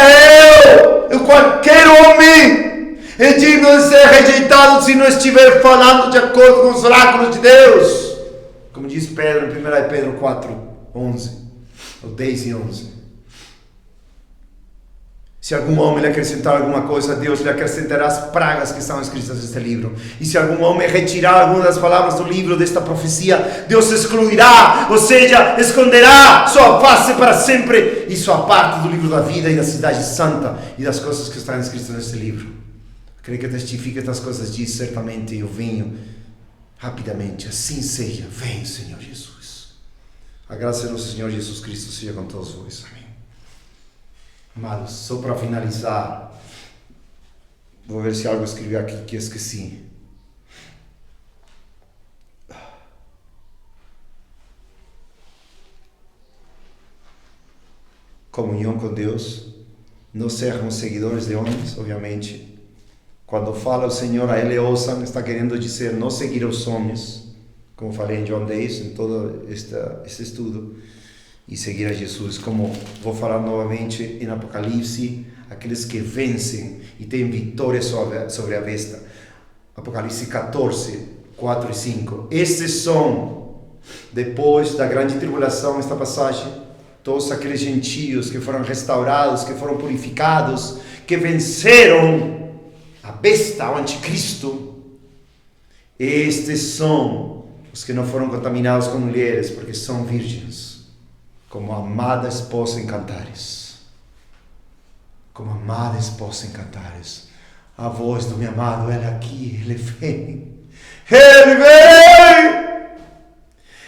eu qualquer homem, é digno de ser rejeitado se não estiver falando de acordo com os oráculos de Deus. Como diz Pedro em 1 Pedro 4:11, ou 10 e 11. Se algum homem lhe acrescentar alguma coisa, Deus lhe acrescentará as pragas que estão escritas neste livro. E se algum homem retirar alguma das palavras do livro desta profecia, Deus excluirá, ou seja, esconderá sua face para sempre, e sua parte do livro da vida e da cidade santa e das coisas que estão escritas neste livro. Aquele que testifica estas coisas diz, certamente eu venho rapidamente, assim seja. Vem, Senhor Jesus. A graça do nosso Senhor Jesus Cristo seja com todos vós. Amém. Amados, só para finalizar, vou ver se algo escrevi aqui que esqueci. comunhão com Deus, não sermos seguidores de homens, obviamente. Quando fala o Senhor a ele ouçam, está querendo dizer não seguir os homens, como falei em John 10, em todo este estudo, e seguir a Jesus, como vou falar novamente em Apocalipse, aqueles que vencem e têm vitória sobre a besta. Apocalipse 14, 4 e 5. Estes são, depois da grande tribulação, esta passagem, todos aqueles gentios que foram restaurados, que foram purificados, que venceram a besta, o anticristo. Estes são os que não foram contaminados com mulheres, porque são virgens, como a amada esposa em Cantares. Como a amada esposa em Cantares. A voz do meu amado, ele aqui, ele vem. Ele vem!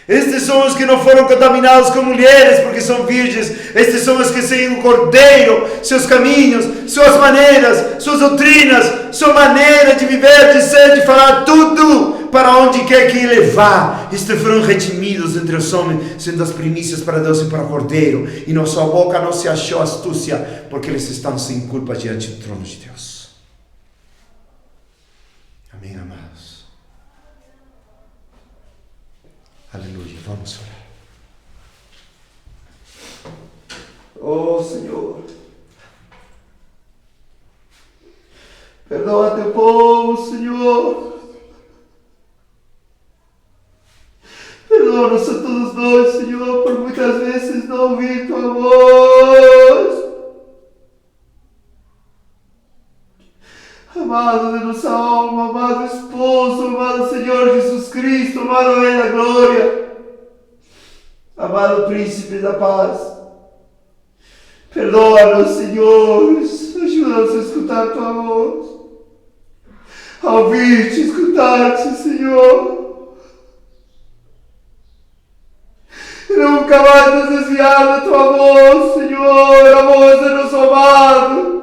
Estes são os que não foram contaminados com mulheres, porque são virgens. Estes são os que seguem o Cordeiro, seus caminhos, suas maneiras, suas doutrinas, sua maneira de viver, de ser, de falar, tudo para onde quer que ele vá. Estes foram redimidos entre os homens, sendo as primícias para Deus e para o Cordeiro. E na sua boca não se achou astúcia, porque eles estão sem culpa diante do trono de Deus. Amém, amados. Aleluia, vamos orar. Oh Senhor, perdoa teu povo, Senhor. Perdoa-nos a todos nós, Senhor, por muitas vezes não ouvir tua voz. Amado de nossa alma, amado esposo, amado Senhor Jesus Cristo, amado Rei da Glória, amado Príncipe da Paz, perdoa-nos, Senhor, ajuda-nos a escutar a tua voz, a ouvir-te, escutar-te, Senhor, e nunca mais nos desviar da tua voz, Senhor, a voz de nosso amado.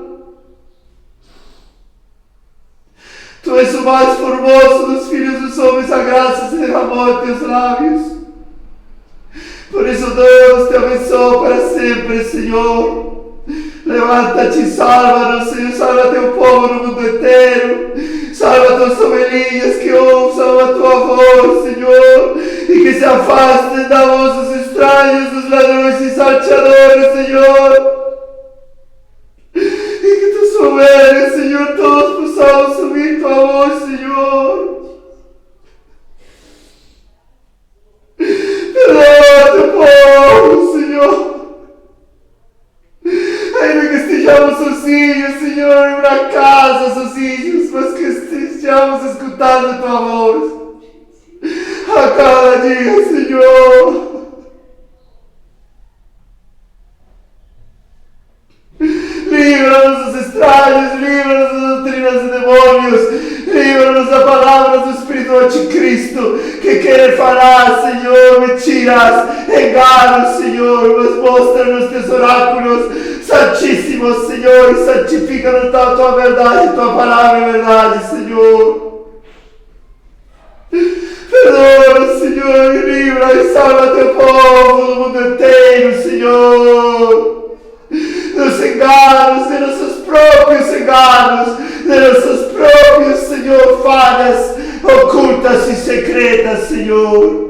Tu és o mais formoso dos filhos dos homens, a graça se derramou em teus lábios. Por isso Deus te abençoe para sempre, Senhor. Levanta-te e salva-nos, Senhor, salva teu povo no mundo inteiro. Salva tuas ovelhinhas que ouçam a tua voz, Senhor, e que se afastem da voz dos estranhos, dos ladrões e salteadores, Senhor. E que tu souberes, Senhor, todos possamos ouvir tua voz, Senhor. Perdoa teu povo, Senhor. Ainda que estejamos sozinhos, Senhor, em uma casa sozinhos, mas que estejamos escutando a tua voz a cada dia, Senhor. Livra-nos dos estranhos, livra-nos das doutrinas de demônios, livra-nos da palavra do Espírito Anticristo, que quer falar, Senhor, mentiras, enganos, Senhor, mas mostra-nos teus oráculos santíssimos, Senhor, e santifica-nos a tua verdade, tua palavra é verdade, Senhor. Perdoa-nos, Senhor, e livra e salva teu povo no mundo inteiro, Senhor. Dos enganos, de nossos próprios enganos, de nossas próprias, Senhor, falhas ocultas e secretas, Senhor.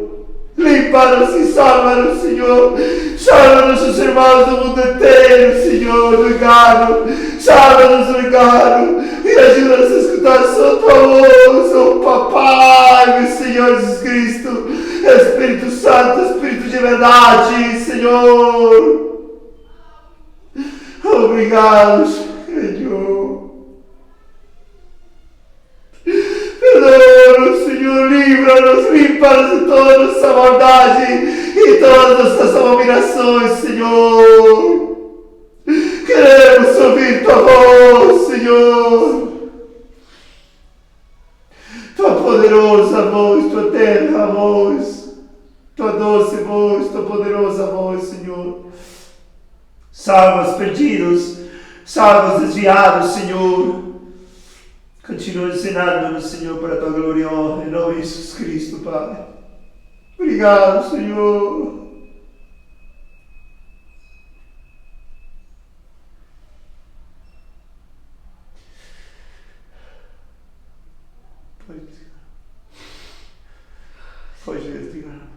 Limpa-nos e salva-nos, Senhor. Salva-nos os irmãos do mundo inteiro, Senhor, do engano. Salva-nos do engano e ajuda-nos a escutar só tua voz, oh Papai, meu Senhor Jesus Cristo, Espírito Santo, Espírito de verdade, Senhor. Obrigado, Senhor. Perdoa-nos, Senhor, livra-nos, limpa-nos de toda a nossa maldade e todas as nossas abominações, Senhor. Queremos ouvir tua voz, Senhor. Tua poderosa voz, tua terna voz, tua doce voz, tua poderosa voz, Senhor. Salva os perdidos, salva os desviados, Senhor. Continua ensinando-nos, Senhor, para a tua glória e honra, em nome de Jesus Cristo, Pai. Obrigado, Senhor. Pode respirar.